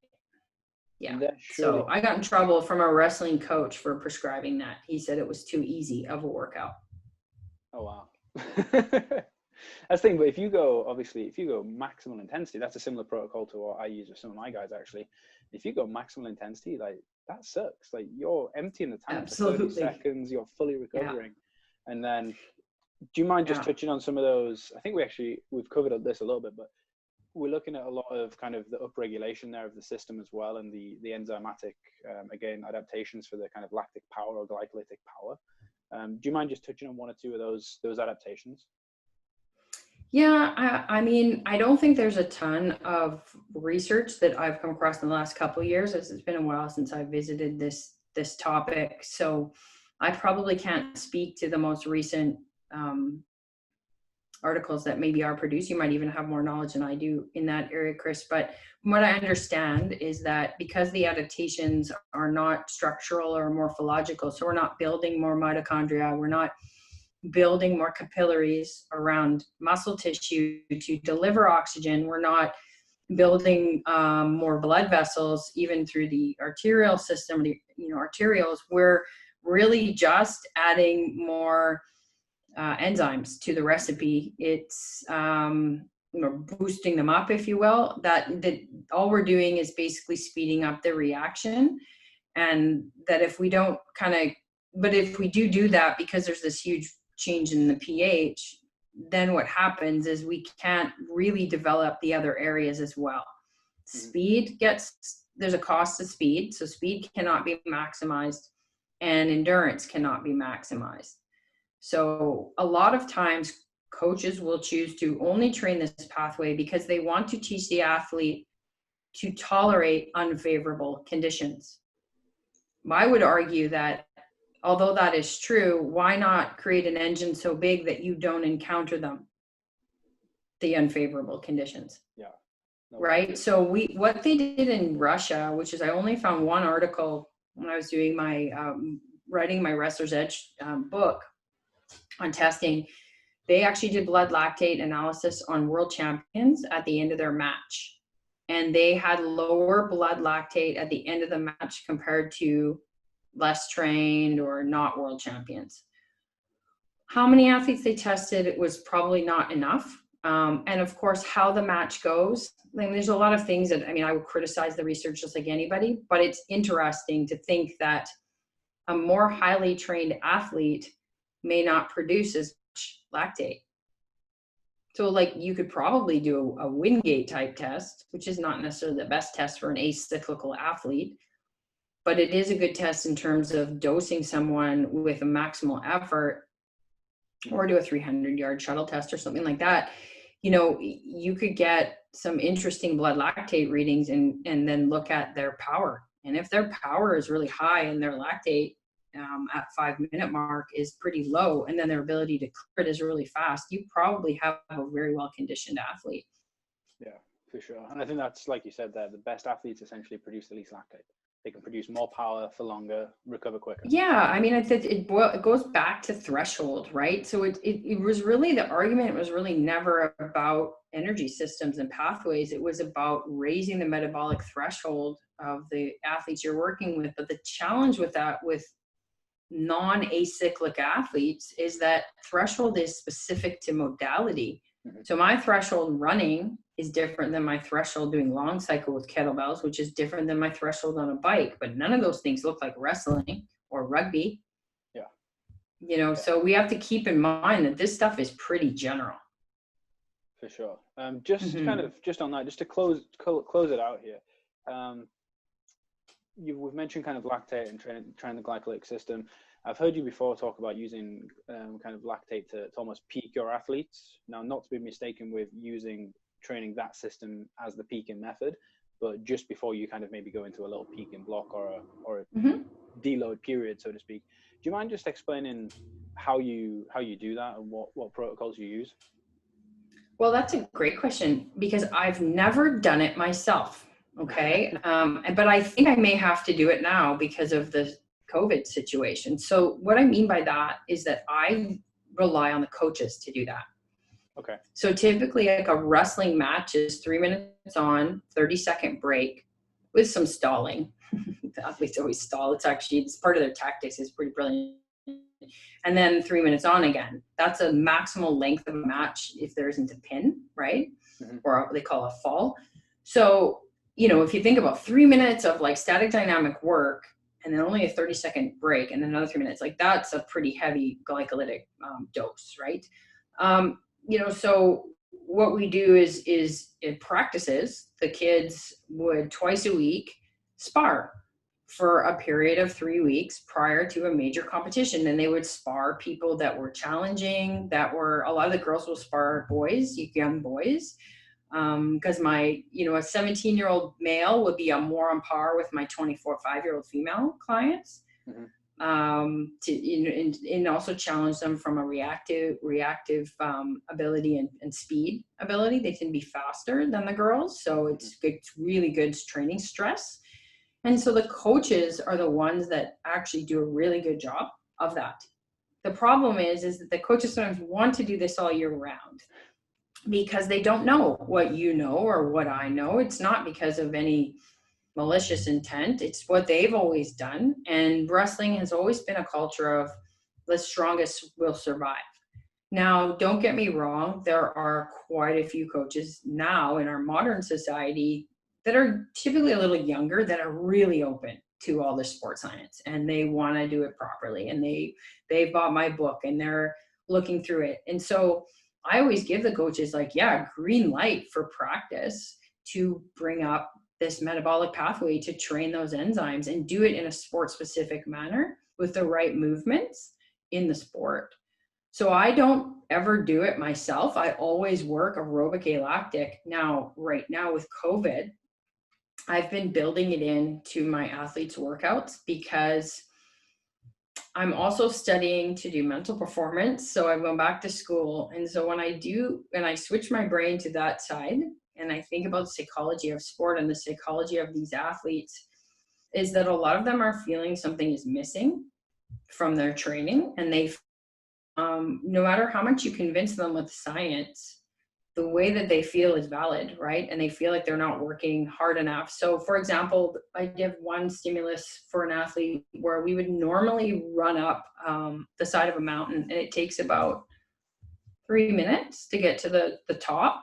Yeah. So I got in trouble from a wrestling coach for prescribing that. He said it was too easy of a workout. Oh, wow. That's the thing, but if you go maximal intensity, that's a similar protocol to what I use with some of my guys, actually. If you go maximal intensity, like, that sucks. Like, you're emptying the tank for 30 seconds, you're fully recovering. And then, do you mind just touching on some of those? I think we've covered this a little bit, but we're looking at a lot of kind of the upregulation there of the system as well, and the enzymatic, again, adaptations for the kind of lactic power or glycolytic power. Do you mind just touching on one or two of those adaptations? Yeah, I mean, I don't think there's a ton of research that I've come across in the last couple of years. It's been a while since I visited this topic, so I probably can't speak to the most recent articles that maybe are produced. You might even have more knowledge than I do in that area, Chris. But from what I understand is that because the adaptations are not structural or morphological, so we're not building more mitochondria, we're not building more capillaries around muscle tissue to deliver oxygen, we're not building more blood vessels, even through the arterial system, arterioles, we're really just adding more enzymes to the recipe. It's boosting them up, if you will. That all we're doing is basically speeding up the reaction, and that if we don't but if we do that, because there's this huge change in the pH, then what happens is we can't really develop the other areas as well. There's a cost to speed, so speed cannot be maximized, and endurance cannot be maximized. So a lot of times coaches will choose to only train this pathway because they want to teach the athlete to tolerate unfavorable conditions. I would argue that although that is true, why not create an engine so big that you don't encounter them, the unfavorable conditions? Yeah. No, right. So what they did in Russia, which is I only found one article when I was doing my writing my Wrestler's Edge book on testing. They actually did blood lactate analysis on world champions at the end of their match, and they had lower blood lactate at the end of the match compared to less trained or not world champions. How many athletes they tested, it was probably not enough. And of course, how the match goes, there's a lot of things that, I would criticize the research just like anybody, but it's interesting to think that a more highly trained athlete may not produce as much lactate. So you could probably do a Wingate type test, which is not necessarily the best test for an acyclical athlete, but it is a good test in terms of dosing someone with a maximal effort, or do a 300-yard shuttle test or something like that. You could get some interesting blood lactate readings and then look at their power. And if their power is really high and their lactate at 5-minute mark is pretty low, and then their ability to clear it is really fast, you probably have a very well-conditioned athlete. Yeah, for sure. And I think that's, like you said there, the best athletes essentially produce the least lactate. They can produce more power for longer, recover quicker. Yeah, it goes back to threshold, right? So it was really, the argument was really never about energy systems and pathways. It was about raising the metabolic threshold of the athletes you're working with. But the challenge with that, with non-acyclic athletes, is that threshold is specific to modality. Mm-hmm. So my threshold running is different than my threshold doing long cycle with kettlebells, which is different than my threshold on a bike. But none of those things look like wrestling or rugby. Yeah. So we have to keep in mind that this stuff is pretty general. For sure. Just on that, just to close it out here. We've mentioned kind of lactate and training the glycolytic system. I've heard you before talk about using kind of lactate to almost peak your athletes. Now, not to be mistaken with training that system as the peaking method, but just before you kind of maybe go into a little peaking block or a mm-hmm. deload period, so to speak. Do you mind just explaining how you do that and what protocols you use? Well, that's a great question, because I've never done it myself. Okay. But I think I may have to do it now because of the COVID situation. So what I mean by that is that I rely on the coaches to do that. Okay. So typically, like, a wrestling match is 3 minutes on, 30-second break with some stalling. The athletes always stall. It's part of their tactics. It's pretty brilliant. And then 3 minutes on again. That's a maximal length of a match if there isn't a pin, right? Mm-hmm. Or what they call a fall. So, if you think about 3 minutes of like static dynamic work, and then only a 30-second break, and then another 3 minutes, like, that's a pretty heavy glycolytic dose, right? So what we do is in practices, the kids would twice a week spar for a period of 3 weeks prior to a major competition. And they would spar people that were challenging, a lot of the girls will spar boys, young boys. Because my, a 17-year-old male would be more on par with my 5-year-old female clients. Mm-hmm. And also challenge them from a reactive ability and speed ability. They can be faster than the girls, so it's really good training stress. And so the coaches are the ones that actually do a really good job of that. The problem is that the coaches sometimes want to do this all year round because they don't know what you know or what I know. It's not because of any malicious intent. It's what they've always done. And wrestling has always been a culture of the strongest will survive. Now, don't get me wrong. There are quite a few coaches now in our modern society that are typically a little younger that are really open to all the sports science and they want to do it properly. And they bought my book and they're looking through it. And so I always give the coaches green light for practice to bring up this metabolic pathway to train those enzymes and do it in a sport specific manner with the right movements in the sport. So I don't ever do it myself. I always work aerobic alactic. Now, right now with COVID, I've been building it into my athletes' workouts because I'm also studying to do mental performance. So I'm going back to school. And so when I switch my brain to that side, and I think about the psychology of sport and the psychology of these athletes, is that a lot of them are feeling something is missing from their training. And no matter how much you convince them with science, the way that they feel is valid, right? And they feel like they're not working hard enough. So for example, I did one stimulus for an athlete where we would normally run up the side of a mountain, and it takes about 3 minutes to get to the top.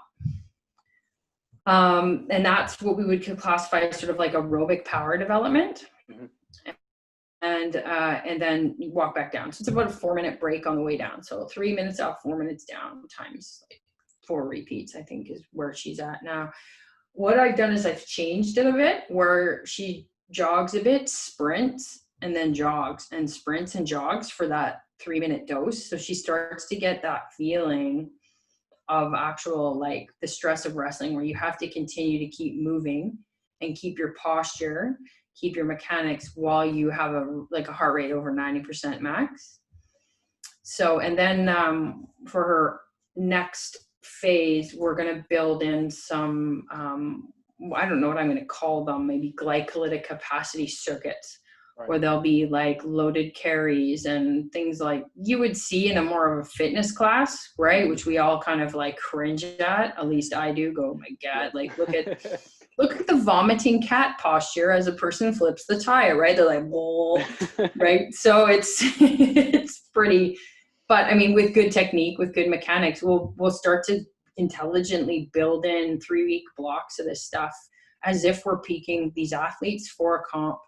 And that's what we would classify as sort of like aerobic power development. Mm-hmm. And then you walk back down. So it's about a 4-minute break on the way down. So 3 minutes up, 4 minutes down times 4 repeats, I think is where she's at now. What I've done is I've changed it a bit where she jogs a bit, sprints, and then jogs and sprints and jogs for that 3-minute dose. So she starts to get that feeling of actual, like the stress of wrestling where you have to continue to keep moving and keep your posture, keep your mechanics while you have a heart rate over 90% max. So, and then for her next phase, we're going to build in some, I don't know what I'm going to call them, maybe glycolytic capacity circuits, right, where there'll be like loaded carries and things like you would see in a more of a fitness class, right? Which we all kind of like cringe at least I do. Go, oh my God, like look at the vomiting cat posture as a person flips the tire, right? They're like, whoa, right? So it's pretty. But I mean, with good technique, with good mechanics, we'll start to intelligently build in 3-week blocks of this stuff as if we're peaking these athletes for a comp.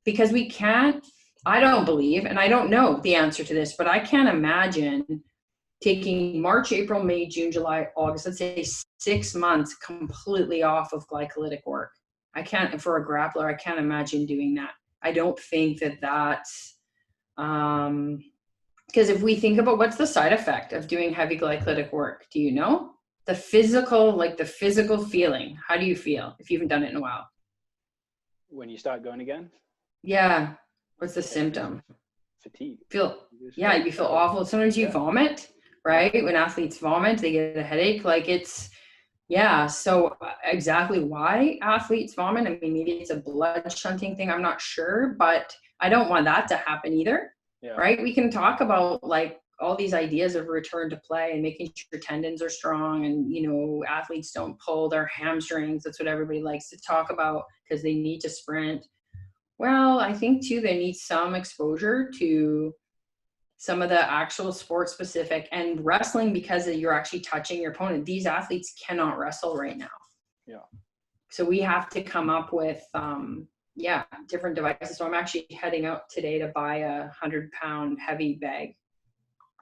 Because we can't, I don't believe, and I don't know the answer to this, but I can't imagine taking March, April, May, June, July, August, let's say 6 months completely off of glycolytic work. I can't, for a grappler, I can't imagine doing that. I don't think that's, because if we think about what's the side effect of doing heavy glycolytic work, do you know? The physical feeling. How do you feel if you haven't done it in a while? When you start going again? Yeah. What's the symptom? Fatigue. You feel awful. Sometimes you vomit, right? When athletes vomit, they get a headache. So exactly why athletes vomit. I mean, maybe it's a blood shunting thing. I'm not sure, but I don't want that to happen either. Yeah. Right? We can talk about like all these ideas of return to play and making sure tendons are strong and, athletes don't pull their hamstrings. That's what everybody likes to talk about because they need to sprint. Well, I think too, they need some exposure to some of the actual sport specific and wrestling because you're actually touching your opponent. These athletes cannot wrestle right now. Yeah. So we have to come up with, different devices. So I'm actually heading out today to buy a 100-pound heavy bag.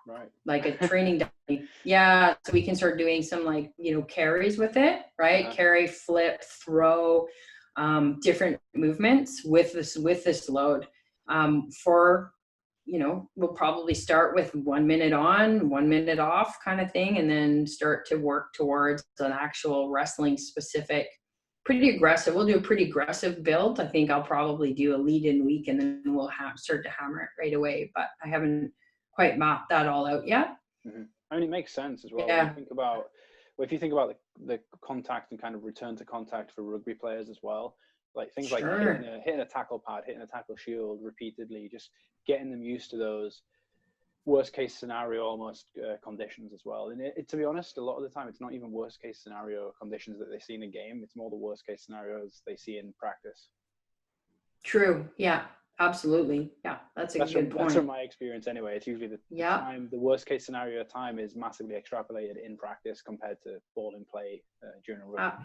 Right. like a training dummy. Yeah, so we can start doing some like, carries with it, right? Carry, flip, throw, different movements with this load. We'll probably start with 1 minute on, 1 minute off kind of thing, and then start to work towards an actual wrestling specific, pretty aggressive. We'll do a pretty aggressive build. I think I'll probably do a lead in week, and then we'll start to hammer it right away, but I haven't quite mapped that all out yet. Mm-hmm. I mean, it makes sense as well. Yeah. If you think about the contact and kind of return to contact for rugby players as well, like things like hitting a tackle pad, hitting a tackle shield repeatedly, just getting them used to those worst case scenario almost conditions as well. And to be honest, a lot of the time it's not even worst case scenario conditions that they see in a game. It's more the worst case scenarios they see in practice. True. Yeah, absolutely. Yeah, that's a good point. That's from my experience anyway. It's usually the worst case scenario time is massively extrapolated in practice compared to ball in play during a rugby.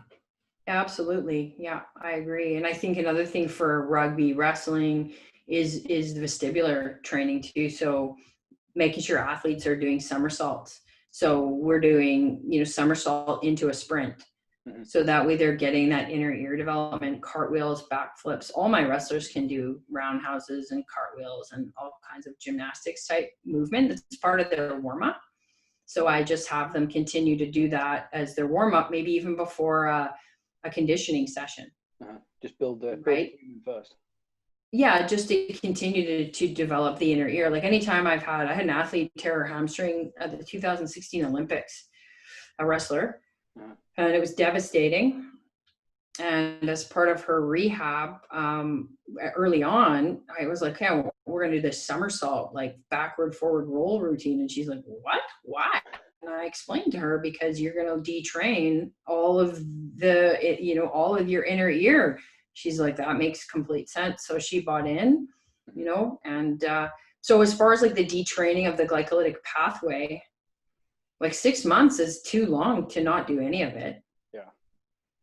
Absolutely. Yeah, I agree. And I think another thing for rugby wrestling is the vestibular training too. So making sure athletes are doing somersaults. So we're doing, somersault into a sprint. Mm-hmm. So that way they're getting that inner ear development, cartwheels, backflips. All my wrestlers can do roundhouses and cartwheels and all kinds of gymnastics type movement. It's part of their warm up. So I just have them continue to do that as their warm up, maybe even before a conditioning session. Just build the first. Yeah, just to continue to develop the inner ear. Like anytime I had an athlete tear her hamstring at the 2016 Olympics, a wrestler, and it was devastating. And as part of her rehab, early on, I was like, "Okay, we're going to do this somersault, like backward, forward roll routine." And she's like, "What? Why?" And I explained to her, because you're going to detrain all of all of your inner ear. She's like, "That makes complete sense." So she bought in, and so as far as like the detraining of the glycolytic pathway, like 6 months is too long to not do any of it. Yeah.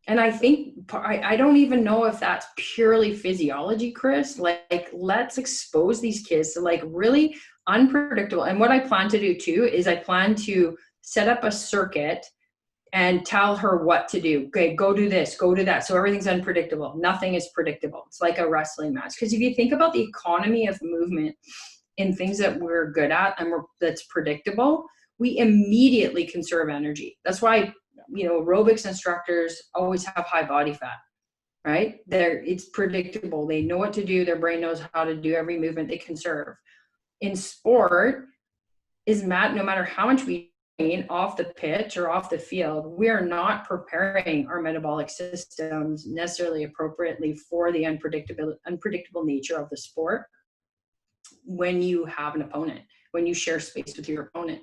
And I think, I don't even know if that's purely physiology, Chris. Like let's expose these kids to like really unpredictable. And what I plan to do too is I plan to set up a circuit and tell her what to do. Okay, go do this, go do that. So everything's unpredictable. Nothing is predictable. It's like a wrestling match. Because if you think about the economy of movement in things that we're good at and that's predictable, we immediately conserve energy. That's why, aerobics instructors always have high body fat, right? It's predictable. They know what to do. Their brain knows how to do every movement. They conserve. In sport, no matter how much we off the pitch or off the field, we are not preparing our metabolic systems necessarily appropriately for the unpredictable nature of the sport when you have an opponent, when you share space with your opponent.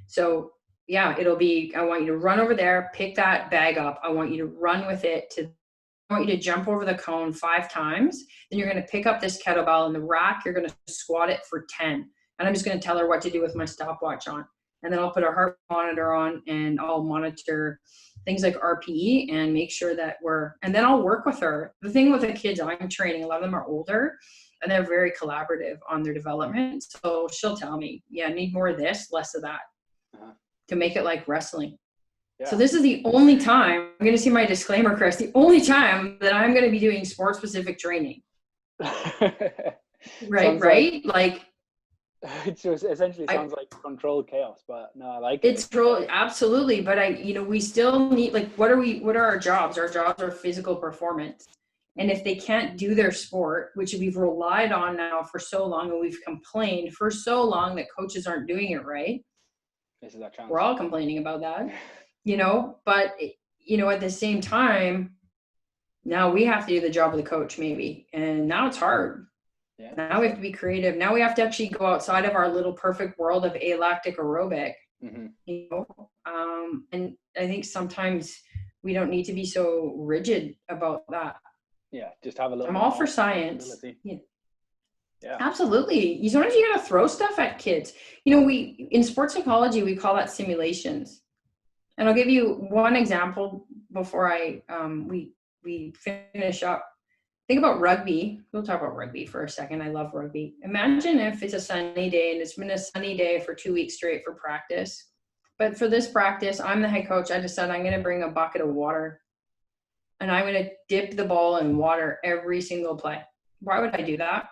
So yeah, it'll be, I want you to run over there, pick that bag up. I want you to run with it I want you to jump over the cone 5 times. Then you're going to pick up this kettlebell in the rack. You're going to squat it for 10. And I'm just going to tell her what to do with my stopwatch on. And then I'll put a heart monitor on and I'll monitor things like RPE and make sure that and then I'll work with her. The thing with the kids I'm training, a lot of them are older and they're very collaborative on their development. So she'll tell me, yeah, I need more of this, less of that, to make it like wrestling. Yeah. So this is the only time, I'm going to see my disclaimer, Chris, the only time that I'm going to be doing sport specific training. Right? Like, it just essentially sounds like controlled chaos, but no, I like it. Absolutely. But we still need, like, what are our jobs? Our jobs are physical performance. And if they can't do their sport, which we've relied on now for so long, and we've complained for so long that coaches aren't doing it right. This is our chance. We're all complaining about that, but at the same time, now we have to do the job of the coach maybe. And now it's hard. Yeah. Now we have to be creative. Now we have to actually go outside of our little perfect world of Alactic aerobic, and I think sometimes we don't need to be so rigid about that. Yeah, just have a little. I'm all for science. Yeah, absolutely. Sometimes you gotta throw stuff at kids. We in sports psychology we call that simulations, and I'll give you one example before we finish up. think about rugby. We'll talk about rugby for a second. I love rugby. Imagine if it's a sunny day and it's been a sunny day for 2 weeks straight for practice. But for this practice, I'm the head coach. I decided I'm going to bring a bucket of water and I'm going to dip the ball in water every single play. Why would I do that?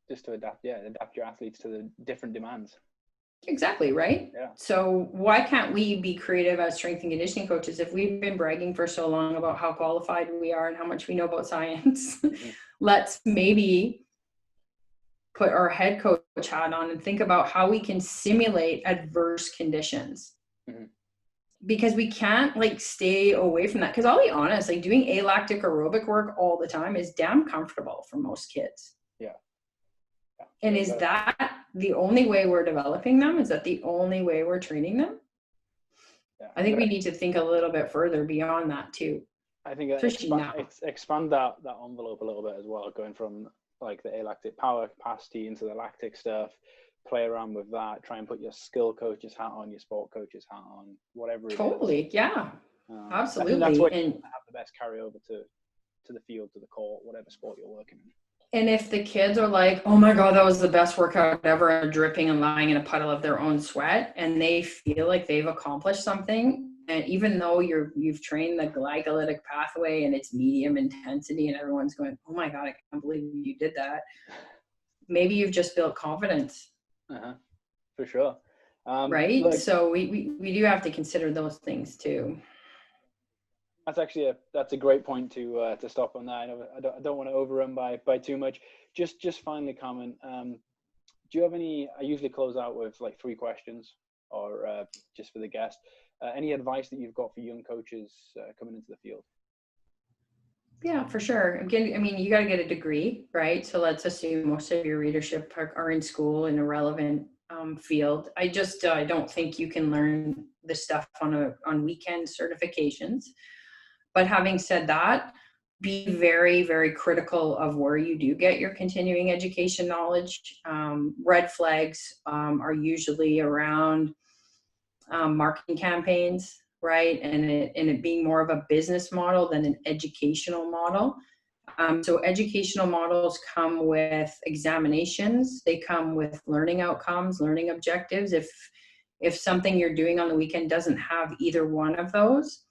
Just to adapt your athletes to the different demands. Exactly, right? Yeah. So why can't we be creative as strength and conditioning coaches? If we've been bragging for so long about how qualified we are and how much we know about science, let's maybe put our head coach hat on and think about how we can simulate adverse conditions. Because we can't like stay away from that. Because I'll be honest, like doing alactic aerobic work all the time is damn comfortable for most kids. Yeah. And is that the only way we're developing them? Is that the only way we're training them? Yeah. I think we need to think a little bit further beyond that too. I think expand that envelope a little bit as well, going from like the alactic power capacity into the lactic stuff, play around with that, try and put your skill coach's hat on, your sport coach's hat on, whatever it is. Totally, yeah. Absolutely. I think that's what you have the best carryover to the field, to the court, whatever sport you're working in. And if the kids are like, oh my God, that was the best workout ever, and dripping and lying in a puddle of their own sweat, and they feel like they've accomplished something, and even though you've trained the glycolytic pathway and it's medium intensity and everyone's going, oh my God, I can't believe you did that. Maybe you've just built confidence. For sure. Right? So we do have to consider those things too. That's actually that's a great point to stop on that. I don't want to overrun by too much. Just finally, Carmen, do you have any? I usually close out with like 3 questions, or just for the guest. Any advice that you've got for young coaches coming into the field? Yeah, for sure. Again, I mean, you got to get a degree, right? So let's assume most of your readership are in school in a relevant field. I don't think you can learn this stuff on weekend certifications. But having said that, be very, very critical of where you do get your continuing education knowledge. Red flags are usually around marketing campaigns, right? And it being more of a business model than an educational model. So educational models come with examinations. They come with learning outcomes, learning objectives. If something you're doing on the weekend doesn't have either one of those,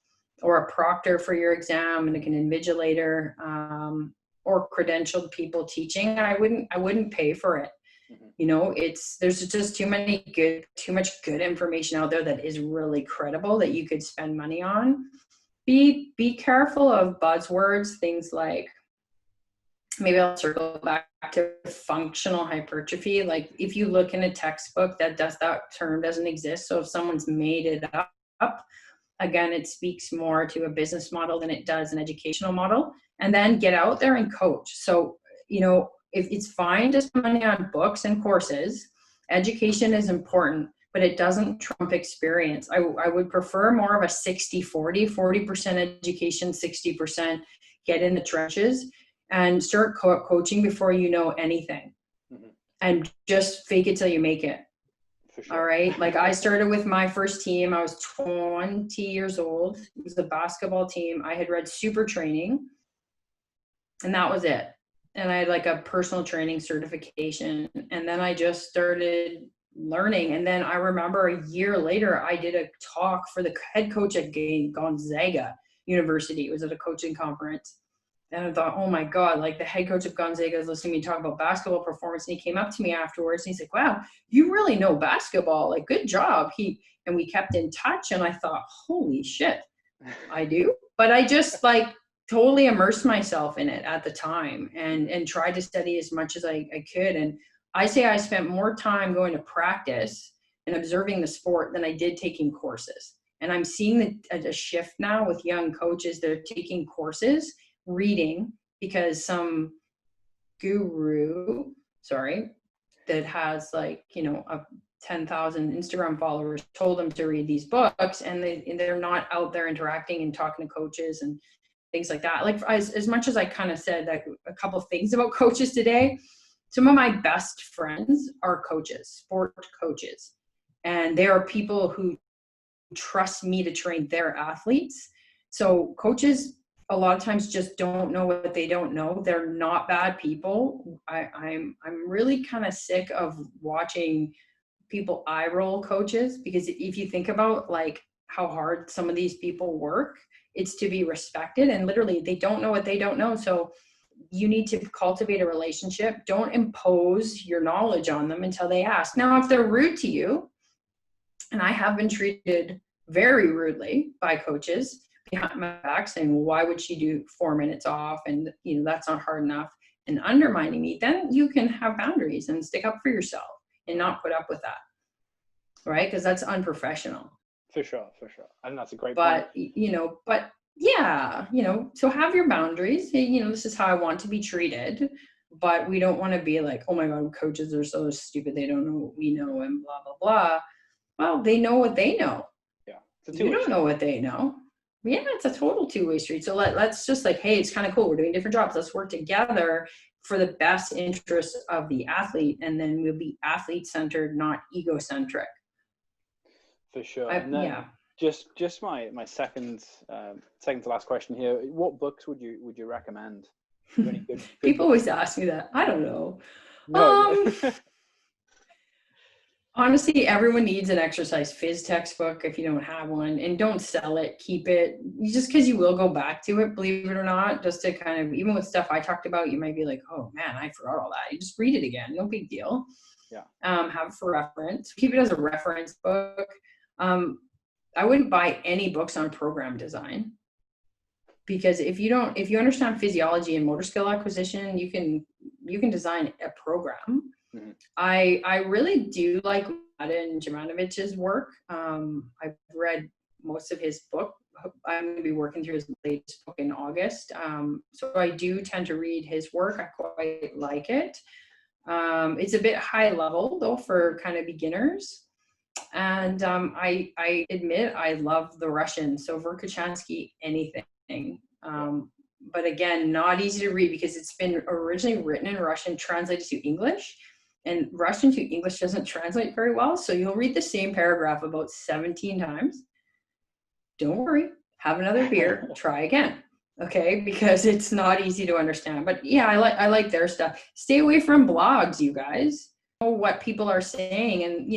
or a proctor for your exam and like an invigilator, or credentialed people teaching, I wouldn't pay for it. You know, there's just too much good information out there that is really credible that you could spend money on. Be careful of buzzwords, things like, maybe I'll circle back to functional hypertrophy. Like if you look in a textbook, that term doesn't exist. So if someone's made it up, again, it speaks more to a business model than it does an educational model. And then get out there and coach. So, you know, if it's fine to spend money on books and courses, education is important, but it doesn't trump experience. I would prefer more of a 60-40, 40% education, 60% get in the trenches and start coaching before you know anything. And just fake it till you make it. Sure. All right. Like I started with my first team. I was 20 years old. It was a basketball team. I had read Super Training and that was it. And I had like a personal training certification. And then I just started learning. And then I remember a year later, I did a talk for the head coach at Gonzaga University. It was at a coaching conference. And I thought, oh my God, like the head coach of Gonzaga is listening to me talk about basketball performance. And he came up to me afterwards and he's like, wow, you really know basketball. Like, good job. And we kept in touch. And I thought, holy shit, I do. But I just like totally immersed myself in it at the time and tried to study as much as I could. And I say I spent more time going to practice and observing the sport than I did taking courses. And I'm seeing a shift now with young coaches. They're taking courses, reading, because some guru, that has like, you know, 10,000 Instagram followers told them to read these books, and they're not out there interacting and talking to coaches and things like that. Like as much as I kind of said like a couple of things about coaches today, some of my best friends are coaches, sport coaches, and they are people who trust me to train their athletes. So coaches a lot of times just don't know what they don't know. They're not bad people. I'm really kind of sick of watching people eye roll coaches, because if you think about like how hard some of these people work, it's to be respected, and literally they don't know what they don't know. So you need to cultivate a relationship. Don't impose your knowledge on them until they ask. Now, if they're rude to you, and I have been treated very rudely by coaches behind my back, saying, well, why would she do 4 minutes off? And, you know, that's not hard enough, and undermining me, then you can have boundaries and stick up for yourself and not put up with that. Right? Because that's unprofessional. For sure. I think that's a great point. But yeah, so have your boundaries. This is how I want to be treated, but we don't want to be like, oh my God, coaches are so stupid. They don't know what we know and blah, blah, blah. Well, they know what they know. Yeah. You don't know what they know. Yeah, it's a total two-way street. So let's just like, hey, it's kind of cool. We're doing different jobs. Let's work together for the best interest of the athlete. And then we'll be athlete-centered, not ego-centric. For sure. And then just my second to last question here. What books would you recommend? Any good People always ask me that. I don't know. No. Honestly, everyone needs an exercise phys textbook if you don't have one, and don't sell it, keep it. Just because you will go back to it, believe it or not, just to kind of, even with stuff I talked about, you might be like, oh man, I forgot all that. You just read it again, no big deal. Yeah. Have it for reference. Keep it as a reference book. I wouldn't buy any books on program design, because if you understand physiology and motor skill acquisition, you can design a program. Mm-hmm. I really do like Mladen Jovanovich's work. I've read most of his book. I'm going to be working through his latest book in August. So I do tend to read his work. I quite like it. It's a bit high level though for kind of beginners. And I admit I love the Russian. So Verkhochansky, anything. But again, not easy to read because it's been originally written in Russian, translated to English. And Russian to English doesn't translate very well. So you'll read the same paragraph about 17 times. Don't worry, have another beer, try again. Okay, because it's not easy to understand. But yeah, I like their stuff. Stay away from blogs, you guys. Know what people are saying, and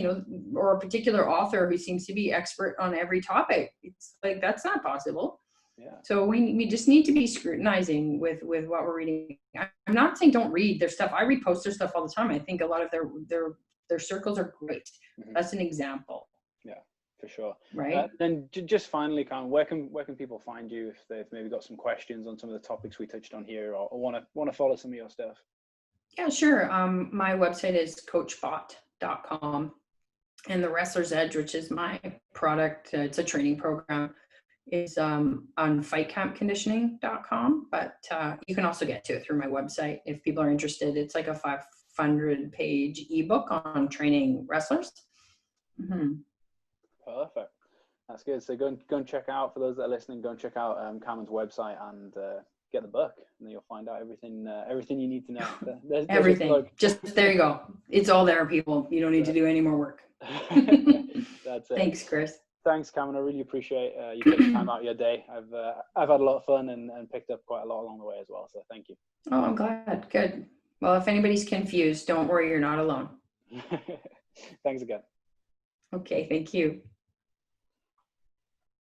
or a particular author who seems to be expert on every topic. It's like, that's not possible. Yeah. So we just need to be scrutinizing with what we're reading. I'm not saying don't read their stuff. I repost their stuff all the time. I think a lot of their circles are great. Mm-hmm. That's an example. Yeah, for sure. Right. Then just finally, Carmen, where can people find you if they've maybe got some questions on some of the topics we touched on here, or want to follow some of your stuff? Yeah, sure. My website is coachbott.com, and the Wrestler's Edge, which is my product, it's a training program, is on fightcampconditioning.com, but you can also get to it through my website if people are interested. It's like a 500-page ebook on training wrestlers. Mm-hmm. Perfect. That's good. So go and check out, for those that are listening, go and check out Carmen's website and get the book, and then you'll find out everything you need to know. There's everything. Just there you go. It's all there, people. You don't need to do any more work. That's it. Thanks, Chris. Thanks, Carmen. I really appreciate you taking time out of your day. I've had a lot of fun and picked up quite a lot along the way as well. So thank you. Oh, I'm glad. Good. Well, if anybody's confused, don't worry, you're not alone. Thanks again. Okay, thank you.